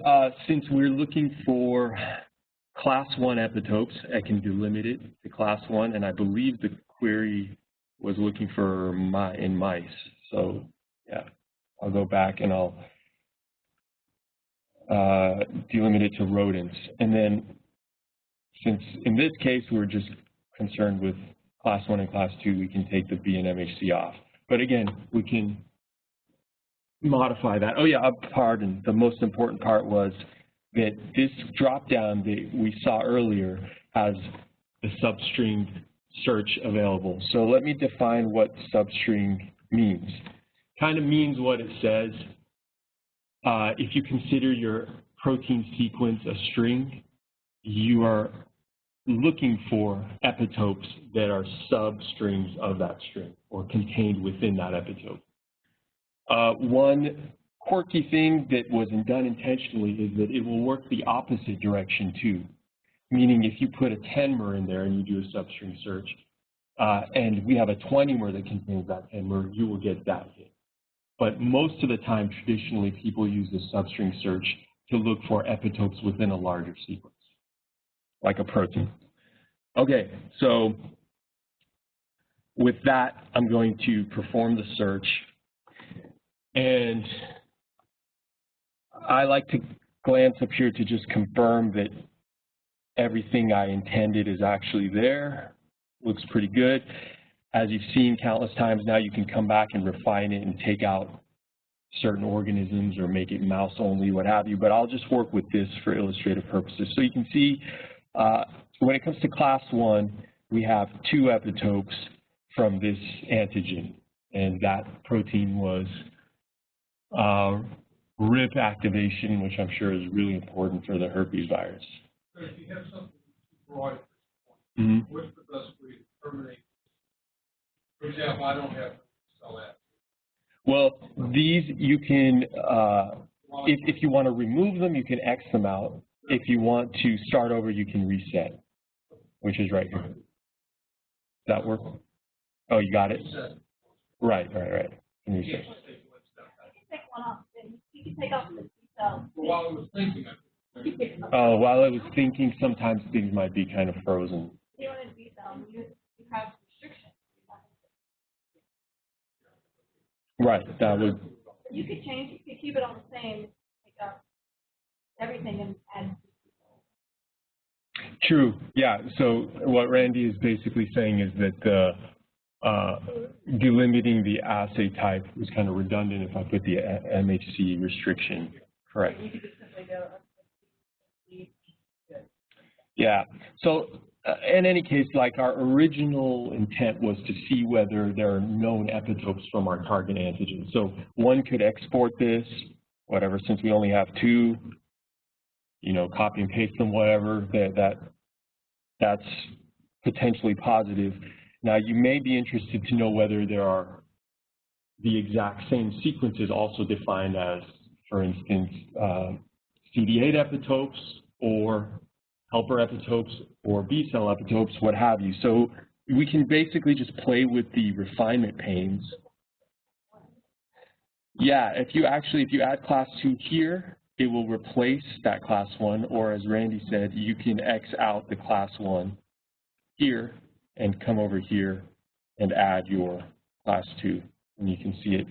since we're looking for class 1 epitopes, I can delimit it to class 1, and I believe the query was looking for in mice. So yeah, I'll go back and I'll delimit it to rodents. And then since in this case we're just concerned with class 1 and class 2, we can take the B and MHC off. But again, we can modify that. Oh yeah, pardon. The most important part was that this drop-down that we saw earlier has the substring search available. So let me define what substring means. Kind of means what it says. If you consider your protein sequence a string, you are looking for epitopes that are substrings of that string or contained within that epitope. One quirky thing that wasn't done intentionally is that it will work the opposite direction too. Meaning if you put a 10-mer in there and you do a substring search, and we have a 20-mer that contains that 10-mer, you will get that hit. But most of the time, traditionally, people use the substring search to look for epitopes within a larger sequence, like a protein. Okay, so with that, I'm going to perform the search. And I like to glance up here to just confirm that everything I intended is actually there. Looks pretty good. As you've seen countless times now, you can come back and refine it and take out certain organisms or make it mouse only, what have you, but I'll just work with this for illustrative purposes. So you can see when it comes to class 1, we have 2 epitopes from this antigen, and that protein was RIP activation, which I'm sure is really important for the herpes virus. So if you have something too broad at this point, what's the best way to terminate? For example, I don't have cell that. Well, these you can, if you want to remove them, you can X them out. If you want to start over, you can reset, which is right here. Does that work? Oh, you got it? Right. Can reset. Take one off. You can take off the cell. Well, while I was thinking, Oh, while I was thinking, sometimes things might be kind of frozen. You want to B-cell, you have restrictions. Right, that would. You could change, you could keep it on the same, take out everything and add. True, yeah. So what Randy is basically saying is that delimiting the assay type was kind of redundant if I put the MHC restriction. Correct. You could just simply go. Yeah. So in any case, like our original intent was to see whether there are known epitopes from our target antigen. So one could export this, whatever, since we only have 2, you know, copy and paste them, whatever, that's potentially positive. Now, you may be interested to know whether there are the exact same sequences also defined as, for instance, CD8 epitopes or helper epitopes or B-cell epitopes, what have you. So we can basically just play with the refinement panes. Yeah, if you add class 2 here, it will replace that class 1, or as Randy said, you can X out the class 1 here and come over here and add your class 2, and you can see it.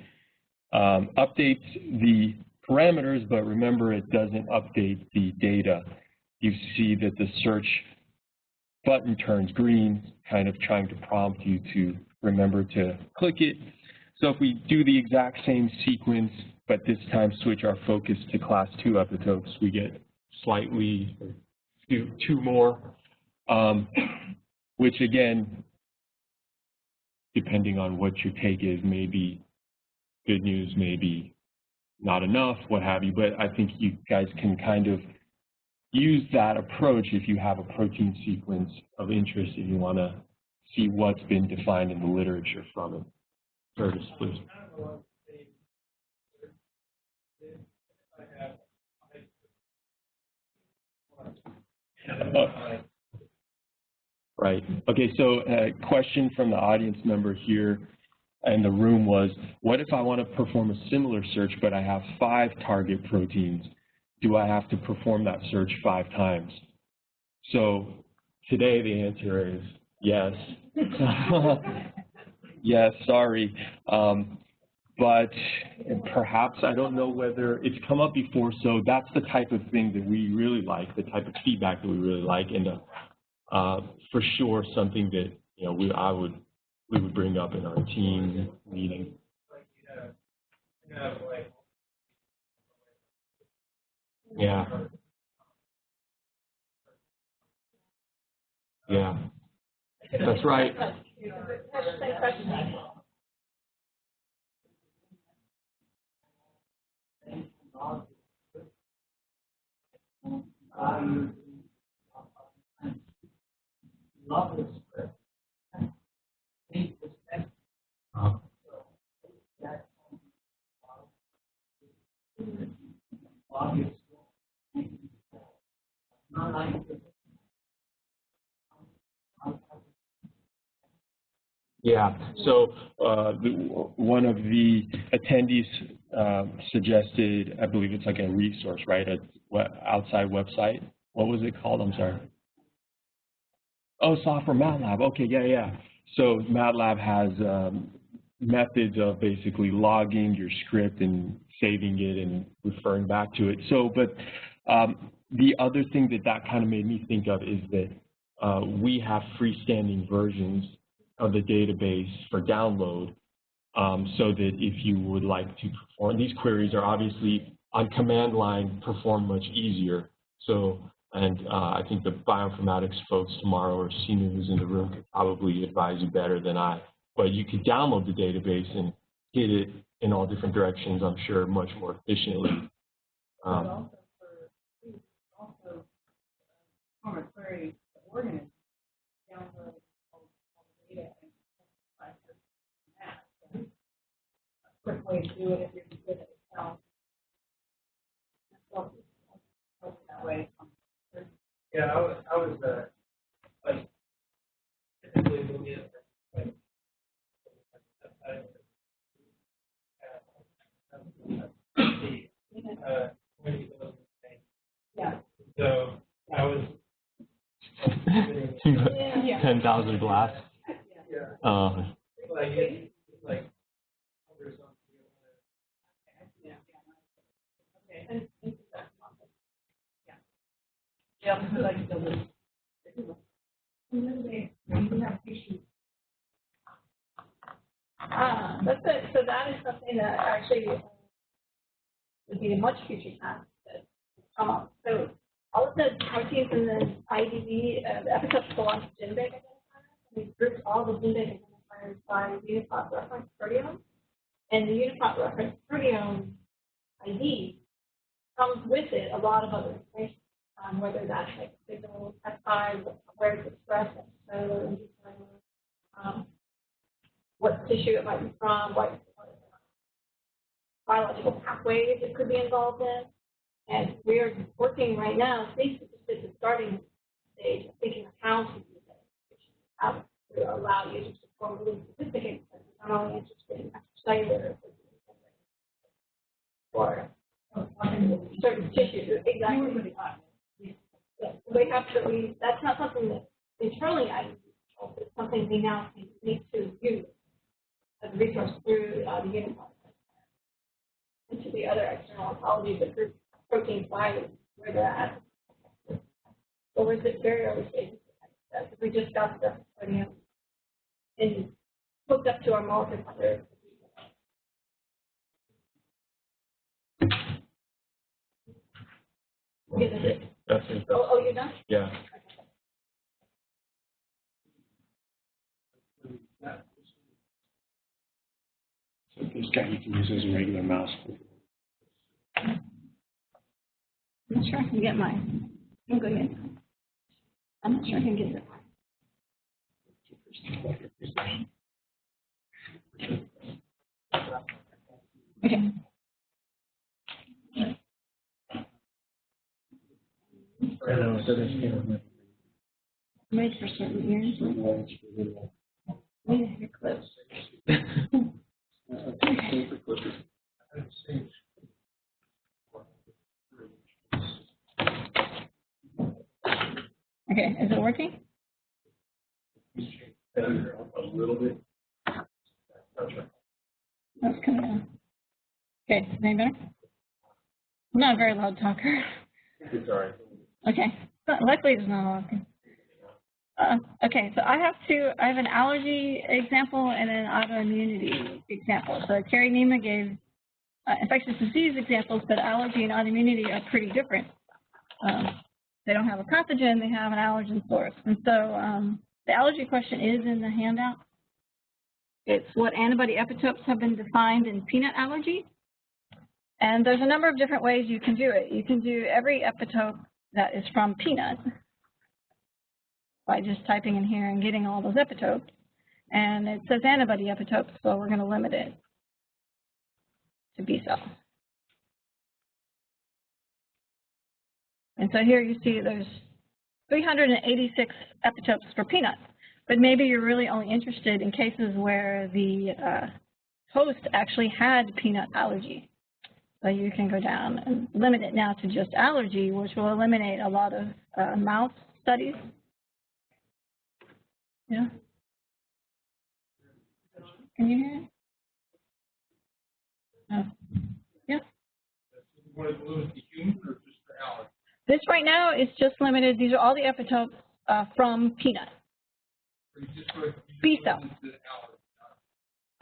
Updates the parameters, but remember it doesn't update the data. You see that the search button turns green, kind of trying to prompt you to remember to click it. So if we do the exact same sequence, but this time switch our focus to class 2 epitopes, we get slightly 2 more, which again, depending on what your take is, may be good news, maybe not enough, what have you, but I think you guys can kind of use that approach if you have a protein sequence of interest and you want to see what's been defined in the literature from it. Curtis, please. Right. Okay, so a question from the audience member here in the room was, what if I want to perform a similar search, but I have 5 target proteins? Do I have to perform that search 5 times? So today the answer is yes. Yes, sorry. But perhaps, I don't know whether it's come up before, so that's the type of thing that we really like, the type of feedback that we really like, and for sure something that, you know, we would bring up in our team meeting. Yeah. Yeah. That's right. Same question. Yeah, so one of the attendees suggested, I believe it's like a resource, right, a outside website. What was it called? I'm sorry. Oh, software MATLAB. Okay, yeah. So MATLAB has methods of basically logging your script and saving it and referring back to it. So, but the other thing that kind of made me think of is that we have freestanding versions of the database for download, so that if you would like to perform, these queries are obviously on command line perform much easier. So, and I think the bioinformatics folks tomorrow, or senior who's in the room, could probably advise you better than I. But you could download the database and hit it in all different directions, I'm sure, much more efficiently. Also, from a query organism, download data and that. A quick way to do it if you're good at Excel. That way. Yeah, I was like typically looking at like Yeah. So I was 10,000 blasts. yeah. Like there's something. Yeah, I like the list. That's it. So that is something that actually would be a much future task that come up. So all of the proteins in the IEDB, the epitopes belong to gene-bank identifiers. We grouped all the gene-bank identifiers by Unipot reference proteome, and the Unipot reference proteome ID comes with it a lot of other information, whether that's like signal, peptide, where it's expressed, so what tissue it might be from, what biological pathways it could be involved in. And we're working right now, basically just at the starting stage of thinking of how to use it, how to allow users to form really sophisticated senses, not only interested in extracellular or certain tissues. Exactly. Yeah. We have to, that's not something that internally I control, but it's something we now need to use as a resource through the Unipot and to the other external ontologies that group proteins by where they're at. But we're at very early stages of that. We just got the proteome and hooked up to our molecular. That's it. Oh, you're done? Yeah. So this guy you can use as a regular mouse. I'm not sure I can get mine. I'm good yet. I'm not sure I can get it. Okay. I know, it doesn't scale. Made for certain ears. Maybe your clips. Okay, is it working? A little bit. That's coming on. Okay, is any better? I'm not a very loud talker. It's all right. Okay, luckily it's not loud. Okay, so I have an allergy example and an autoimmunity example. So Carrie Nema gave infectious disease examples, but allergy and autoimmunity are pretty different. They don't have a pathogen, they have an allergen source. And so The allergy question is in the handout. It's what antibody epitopes have been defined in peanut allergy. And there's a number of different ways you can do it. You can do every epitope that is from peanut by just typing in here and getting all those epitopes. And it says antibody epitopes, so we're going to limit it to B cell. And so here you see there's 386 epitopes for peanuts, but maybe you're really only interested in cases where the host actually had peanut allergy. So you can go down and limit it now to just allergy, which will eliminate a lot of mouse studies. Yeah. Can you hear it? Oh. Yeah. You want to limit the human or just the allergy? This right now is just limited. These are all the epitopes from peanut. B cell.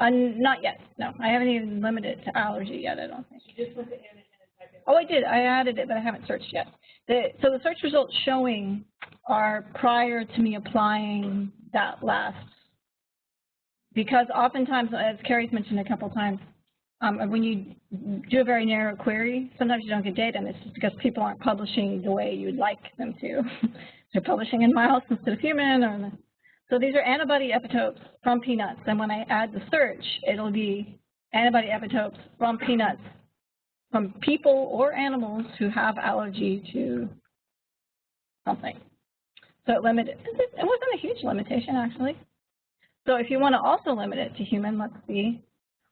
Not yet. No, I haven't even limited it to allergy yet. I don't think. You just put the antigen and type in. Oh, I did. I added it, but I haven't searched yet. So the search results showing are prior to me applying that last. Because oftentimes, as Carrie's mentioned a couple times, when you do a very narrow query, sometimes you don't get data, and it's just because people aren't publishing the way you'd like them to. They're publishing in mouse instead of human. So these are antibody epitopes from peanuts, and when I add the search, it'll be antibody epitopes from peanuts from people or animals who have allergy to something. So it limited. It wasn't a huge limitation, actually. So if you want to also limit it to human, let's see.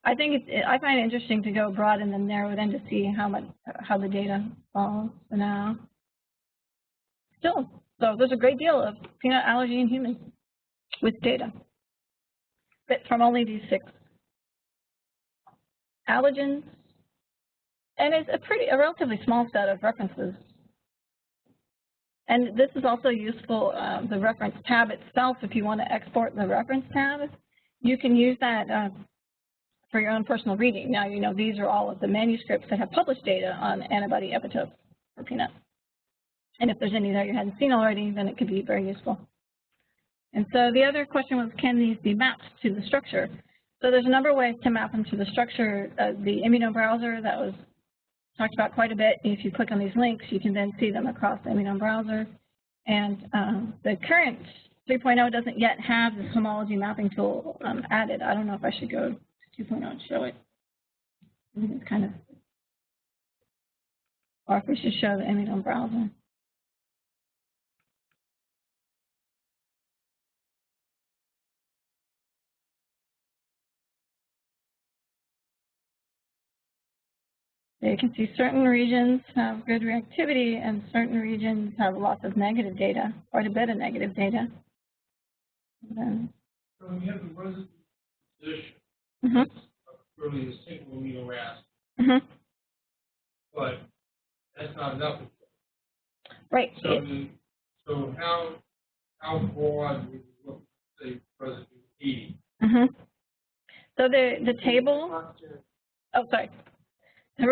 I think I find it interesting to go broad and then narrow it in to see how the data falls for now. Still, so there's a great deal of peanut allergy in humans with data, but from only these 6 allergens, and it's a relatively small set of references. And this is also useful, the reference tab itself, if you want to export the reference tab, you can use that for your own personal reading. Now, you know, these are all of the manuscripts that have published data on antibody epitopes for peanuts. And if there's any there you hadn't seen already, then it could be very useful. And so the other question was, can these be mapped to the structure? So there's a number of ways to map them to the structure. The immuno browser that was talked about quite a bit. If you click on these links, you can then see them across the immuno browser. And the current 3.0 doesn't yet have this homology mapping tool added. I don't know if I should go to 2.0 and show it. I think it's kind of, or if we should show the immuno browser. You can see certain regions have good reactivity and certain regions have lots of negative data, quite a bit of negative data. So when you have the residue position, Mm-hmm. clearly a single amino acid, Mm-hmm. but that's not enough. Right. So how broad would you look, say, residue 80? Mm-hmm. So the table, oh, sorry. So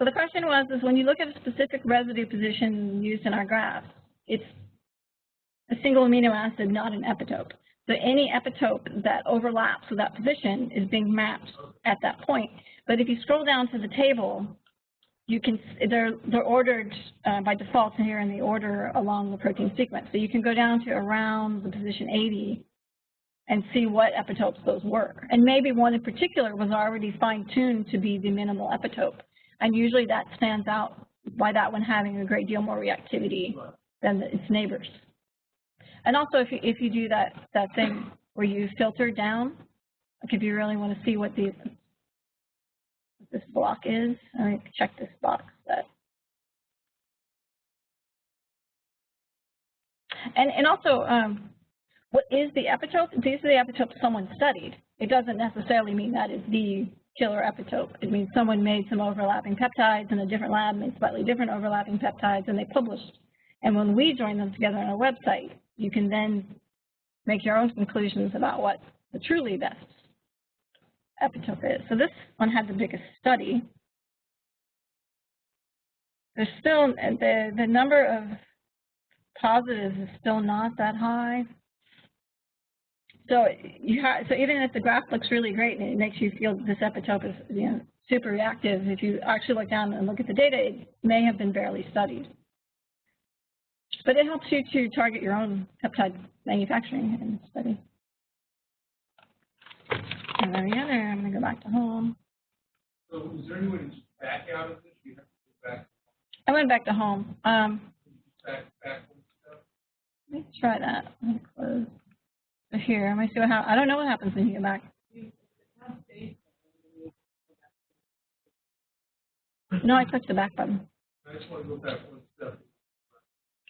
the question was, is when you look at a specific residue position used in our graph, it's a single amino acid, not an epitope. So any epitope that overlaps with that position is being mapped at that point. But if you scroll down to the table, you can, they're ordered by default here in the order along the protein sequence. So you can go down to around the position 80 and see what epitopes those were. And maybe one in particular was already fine-tuned to be the minimal epitope. And usually that stands out by that one having a great deal more reactivity than its neighbors. And also if you do that thing where you filter down, like if you really want to see what this block is, I mean, check this box. And also, what is the epitope? These are the epitopes someone studied. It doesn't necessarily mean that is the killer epitope. It means someone made some overlapping peptides and a different lab made slightly different overlapping peptides and they published. And when we join them together on our website, you can then make your own conclusions about what the truly best epitope is. So this one had the biggest study. There's still the number of positives is still not that high. So so even if the graph looks really great and it makes you feel this epitope is, you know, super reactive, if you actually look down and look at the data, it may have been barely studied. But it helps you to target your own peptide manufacturing and study. And then the other, I'm going to go back to home. So is there any way to just back out of this? You have to go back. I went back to home. Back one step. Let me try that. Let me close. So here, let me see what happens. I don't know what happens when you go back. No, I clicked the back button. I just want to go back one step.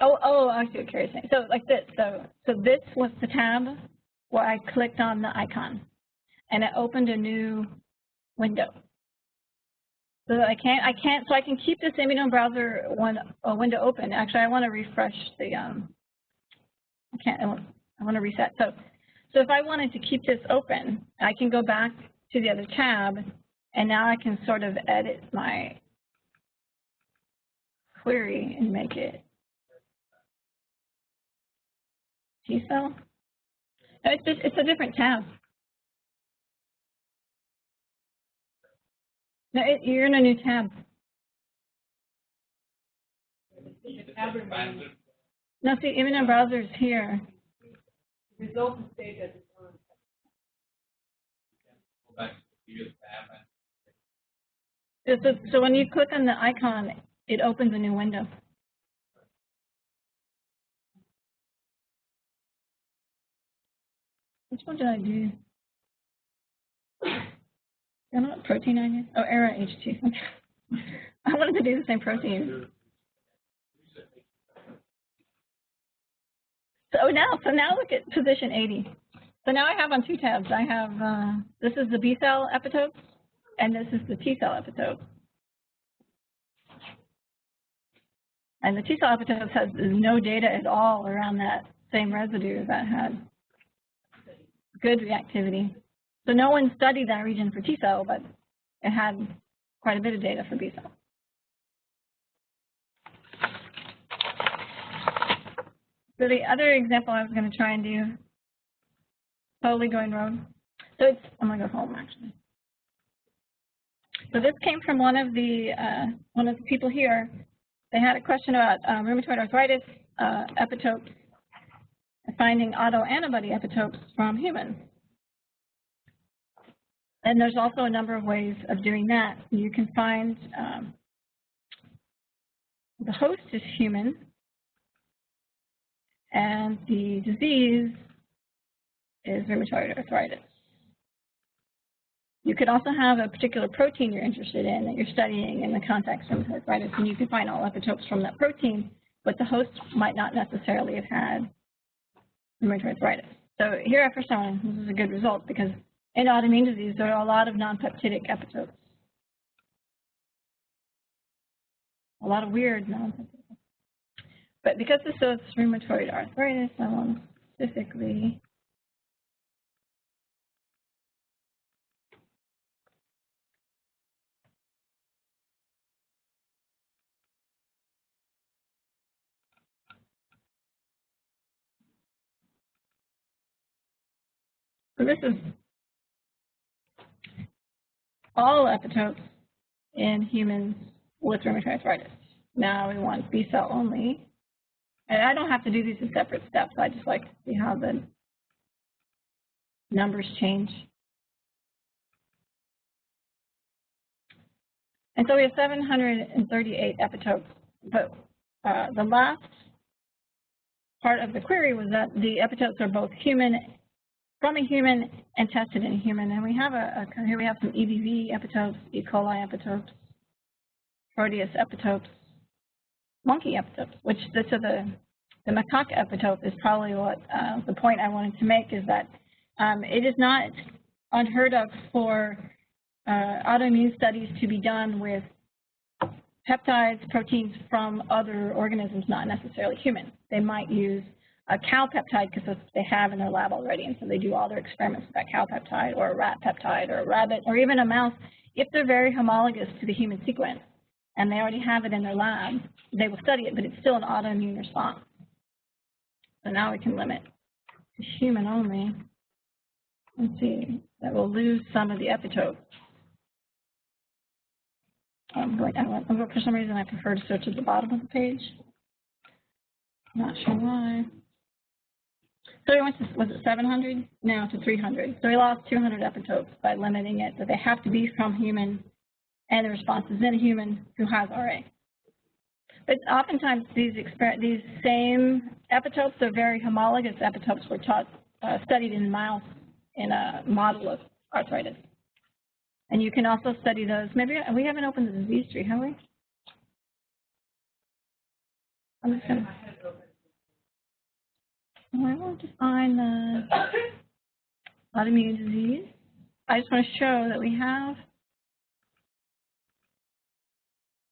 Oh, I see what Carrie's saying. So like this. So this was the tab where I clicked on the icon, and it opened a new window. So I can keep this Immunome browser window open. Actually, I want to refresh the I want to reset. So if I wanted to keep this open, I can go back to the other tab, and now I can sort of edit my query and make it T-cell. No, it's a different tab. No, you're in a new tab. No, see, Immunome browser is here. Results state that it's on. Go back to the previous tab. So when you click on the icon, it opens a new window. Which one did I do? I don't know what protein I did. Oh, ERA H2. I wanted to do the same protein. So now look at position 80. So now I have on two tabs. I have, this is the B-cell epitope, and this is the T-cell epitope. And the T-cell epitope has no data at all around that same residue that had good reactivity. So no one studied that region for T-cell, but it had quite a bit of data for B-cell. So the other example I was going to try and do, totally going rogue. So I'm going to go home actually. So this came from one of the people here. They had a question about rheumatoid arthritis epitopes, finding autoantibody epitopes from humans. And there's also a number of ways of doing that. You can find the host is human, and the disease is rheumatoid arthritis. You could also have a particular protein you're interested in that you're studying in the context of rheumatoid arthritis, and you can find all epitopes from that protein, but the host might not necessarily have had rheumatoid arthritis. So here, first of all, this is a good result because in autoimmune disease, there are a lot of non-peptidic epitopes. A lot of weird non-peptidic. But because this is rheumatoid arthritis, I want to specifically so this is all epitopes in humans with rheumatoid arthritis. Now we want B-cell only. And I don't have to do these in separate steps. I just like to see how the numbers change. And so we have 738 epitopes. But the last part of the query was that the epitopes are both human, from a human, and tested in a human. And we have here we have some EBV epitopes, E. coli epitopes, Proteus epitopes, monkey epitopes, which the macaque epitope is probably what the point I wanted to make is that it is not unheard of for autoimmune studies to be done with peptides, proteins from other organisms, not necessarily human. They might use a cow peptide because that's what they have in their lab already, and so they do all their experiments with that cow peptide or a rat peptide or a rabbit or even a mouse. If they're very homologous to the human sequence and they already have it in their lab, they will study it, but it's still an autoimmune response. So now we can limit to human only. Let's see, that will lose some of the epitope. For some reason, I prefer to search at the bottom of the page. Not sure why. So we went to, was it 700? Now to 300. So we lost 200 epitopes by limiting it, that they have to be from human, and the response is in a human who has RA. But oftentimes these same epitopes are very homologous epitopes were studied in mouse in a model of arthritis. And you can also study those. Maybe we haven't opened the disease tree, have we? I'm just going to. I want to find the autoimmune disease. I just want to show that we have.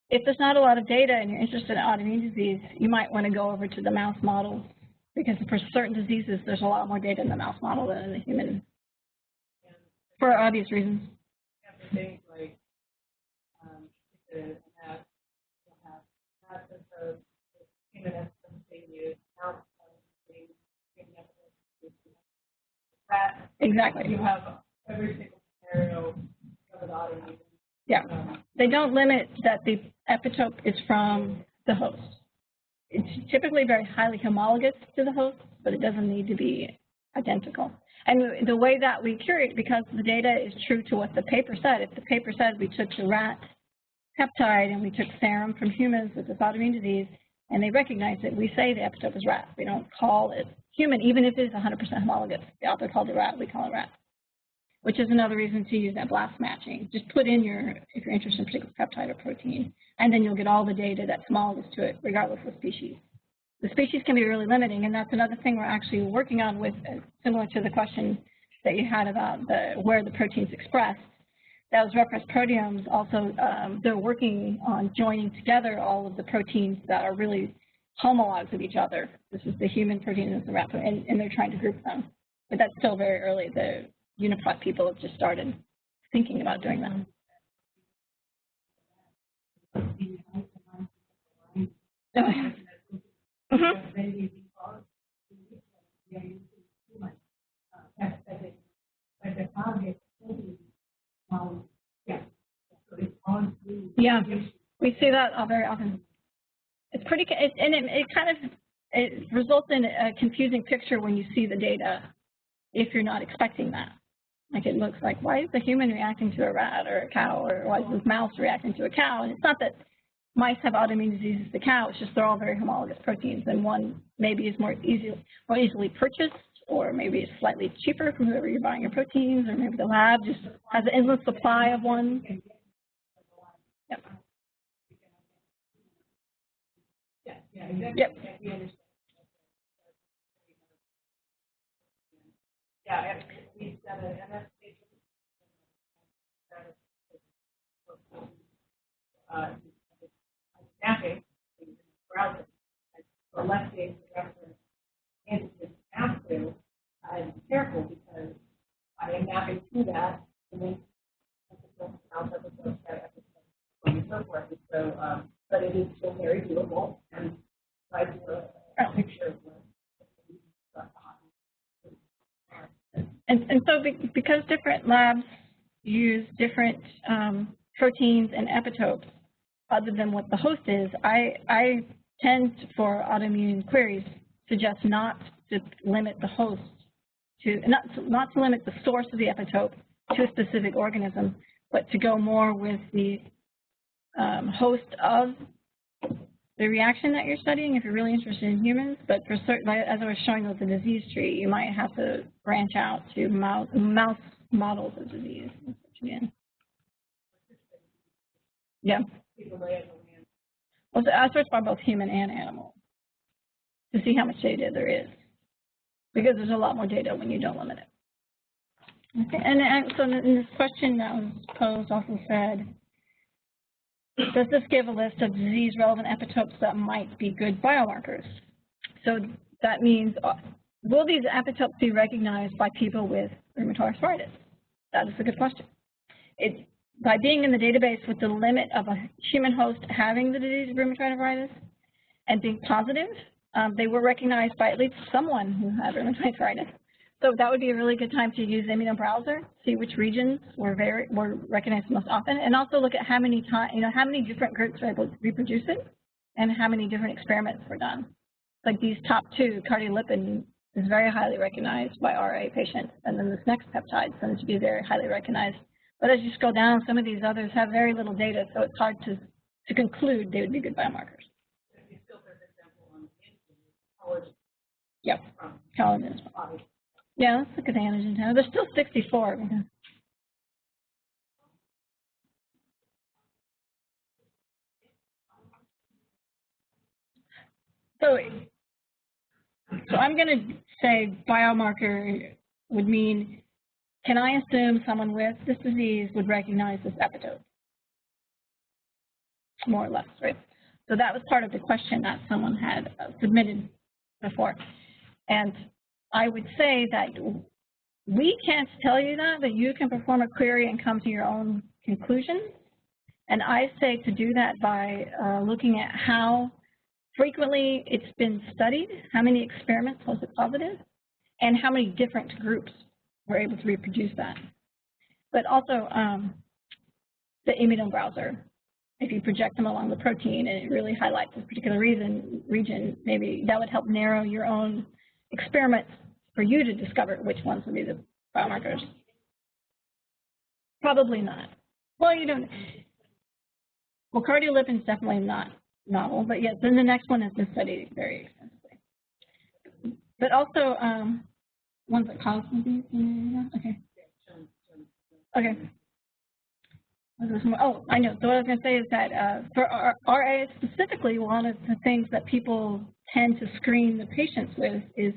If there's not a lot of data and you're interested in autoimmune disease, you might want to go over to the mouse model, because for certain diseases, there's a lot more data in the mouse model than in the human, for obvious reasons. Things like exactly. You have every single scenario of an autoimmune. Yeah. They don't limit that the epitope is from the host. It's typically very highly homologous to the host, but it doesn't need to be identical. And the way that we curate, because the data is true to what the paper said. If the paper said we took the rat peptide and we took serum from humans with this autoimmune disease, and they recognize it, we say the epitope is rat. We don't call it human, even if it is 100% homologous. The author called it rat, we call it rat, which is another reason to use that blast matching. Just put in if you're interested in a particular peptide or protein, and then you'll get all the data that's homologous to it, regardless of species. The species can be really limiting, and that's another thing we're actually working on with, similar to the question that you had about where the protein's expressed. Those reference proteomes also, they're working on joining together all of the proteins that are really homologs with each other. This is the human protein and the rat protein, and they're trying to group them. But that's still very early. The Uniplot people have just started thinking about doing that. Yeah, we see that very often. It's pretty, it results in a confusing picture when you see the data if you're not expecting that. Like, it looks like, why is the human reacting to a rat or a cow, or why is this mouse reacting to a cow? And it's not that mice have autoimmune diseases to cow, it's just they're all very homologous proteins, and one maybe is more easily purchased, or maybe it's slightly cheaper from whoever you're buying your proteins, or maybe the lab just has an endless supply of one. Yep. Yeah, exactly. Yep. We understand. Yeah, we said an MSC mapping, browsing, and selecting the reference antigen after. I'm careful because I am mapping to that to make and so forth. So, but it is still very doable, and I do a picture of what. And so because different labs use different proteins and epitopes other than what the host is, I tend, for autoimmune queries, suggest not to limit the host to, not to limit the source of the epitope to a specific organism, but to go more with the host of the reaction that you're studying if you're really interested in humans. But for certain, as I was showing with the disease tree, you might have to branch out to mouse models of disease. Yeah. Well, so I searched by both human and animal to see how much data there is, because there's a lot more data when you don't limit it. Okay, and so in this question that was posed also said, does this give a list of disease-relevant epitopes that might be good biomarkers? So that means, will these epitopes be recognized by people with rheumatoid arthritis? That is a good question. By being in the database with the limit of a human host having the disease of rheumatoid arthritis and being positive, they were recognized by at least someone who had rheumatoid arthritis. So that would be a really good time to use the immunobrowser, see which regions were recognized most often, and also look at how many how many different groups were able to reproduce it, and how many different experiments were done. Like these top two, cardiolipin is very highly recognized by RA patients, and then this next peptide tends to be very highly recognized. But as you scroll down, some of these others have very little data, so it's hard to conclude they would be good biomarkers. Yep, collagen. Yeah, let's look at the antigen titer. There's still 64. So I'm going to say biomarker would mean, can I assume someone with this disease would recognize this epitope? More or less, right? So that was part of the question that someone had submitted before. And I would say that we can't tell you that, but you can perform a query and come to your own conclusions. And I say to do that by looking at how frequently it's been studied, how many experiments was it positive, and how many different groups were able to reproduce that. But also the immunobrowser, if you project them along the protein and it really highlights this particular region, maybe that would help narrow your own experiments for you to discover which ones would be the biomarkers. Probably not. Well, you don't. Well, cardiolipin is definitely not novel, but yes, then the next one has been studied very extensively. But also ones that cause disease. Okay. Okay. Oh, I know. So what I was going to say is that for RA specifically, one of the things that people tend to screen the patients with is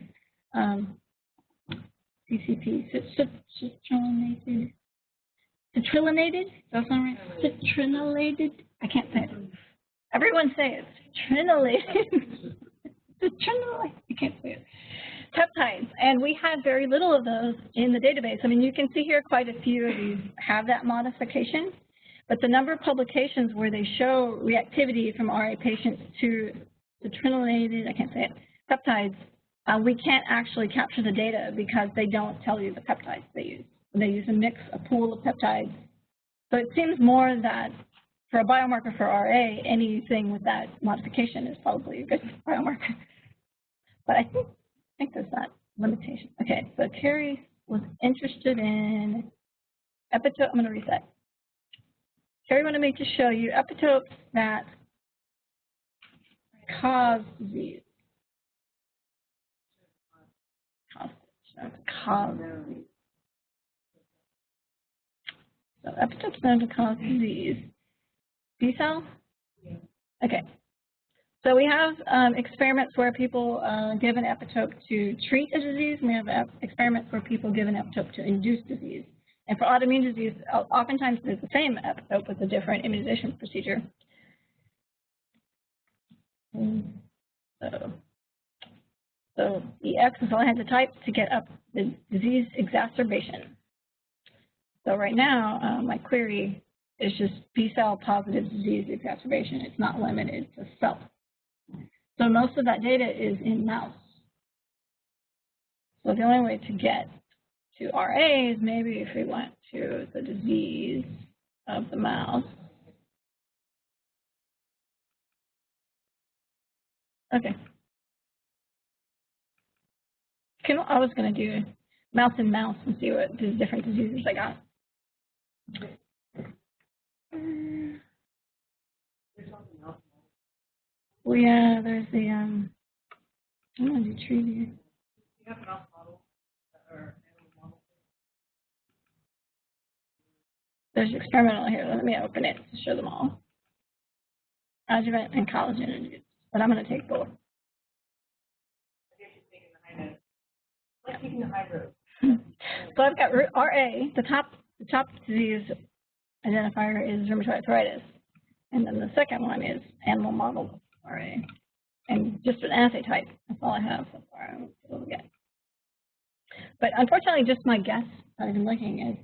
CCP, citrullonated. Citrullonated? Does that sound right? Citrullonated? I can't say it. Everyone say it. Citrullonated. Citrullonated. I can't say it. Peptides, and we had very little of those in the database. I mean, you can see here quite a few of these have that modification, but the number of publications where they show reactivity from RA patients to citrullonated, I can't say it, peptides, we can't actually capture the data because they don't tell you the peptides they use. They use a pool of peptides. So it seems more that for a biomarker for RA, anything with that modification is probably a good biomarker. But I think there's that limitation. Okay, so Carrie was interested in epitope. I'm going to reset. Carrie wanted me to show you epitopes that cause disease. Cause disease. So epitopes known to cause disease. B-cell? Okay. So we have experiments where people give an epitope to treat a disease, and we have experiments where people give an epitope to induce disease. And for autoimmune disease, oftentimes it's the same epitope with a different immunization procedure. So the X is all I had to type to get up the disease exacerbation. So right now, my query is just B-cell positive disease exacerbation. It's not limited to cell. So most of that data is in mouse. So the only way to get to RA is maybe if we went to the disease of the mouse. Okay. I was going to do mouse and mouse and see what the different diseases I got. Well, yeah, there's the I'm going to do tree view. You have an model or animal model? There's experimental here. Let me open it to show them all. Adjuvant and collagen, but I'm going to take both. Like taking the high road. So I've got RA. The top disease identifier is rheumatoid arthritis, and then the second one is animal model RA, and just an assay type. That's all I have so far. I'm able to get. But unfortunately, just my guess that I've been looking is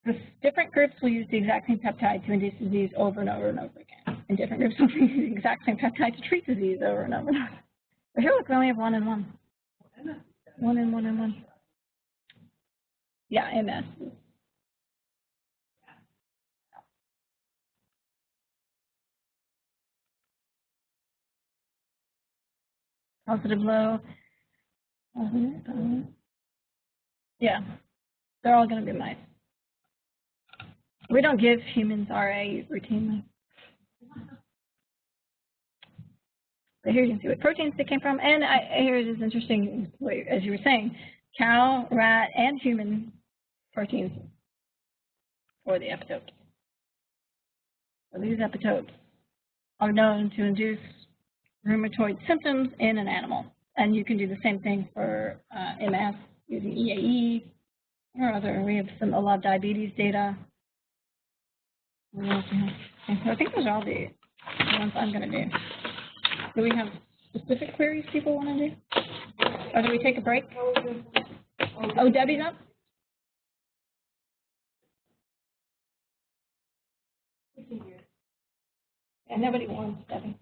the different groups will use the exact same peptide to induce disease over and over and over again. in different groups of the exact same peptide to treat disease over and over and over. But here, look, we only have 1 and 1. 1 and 1 and 1. Yeah, MS. Positive low. Yeah, they're all going to be mice. We don't give humans RA routinely. But here you can see what proteins they came from. And here it is interesting, as you were saying, cow, rat, and human proteins for the epitopes. So these epitopes are known to induce rheumatoid symptoms in an animal. And you can do the same thing for MS using EAE or other. We have a lot of diabetes data. Okay, so I think those are all the ones I'm going to do. Do we have specific queries people want to do? Or do we take a break? Oh, Debbie's up? And nobody wants Debbie.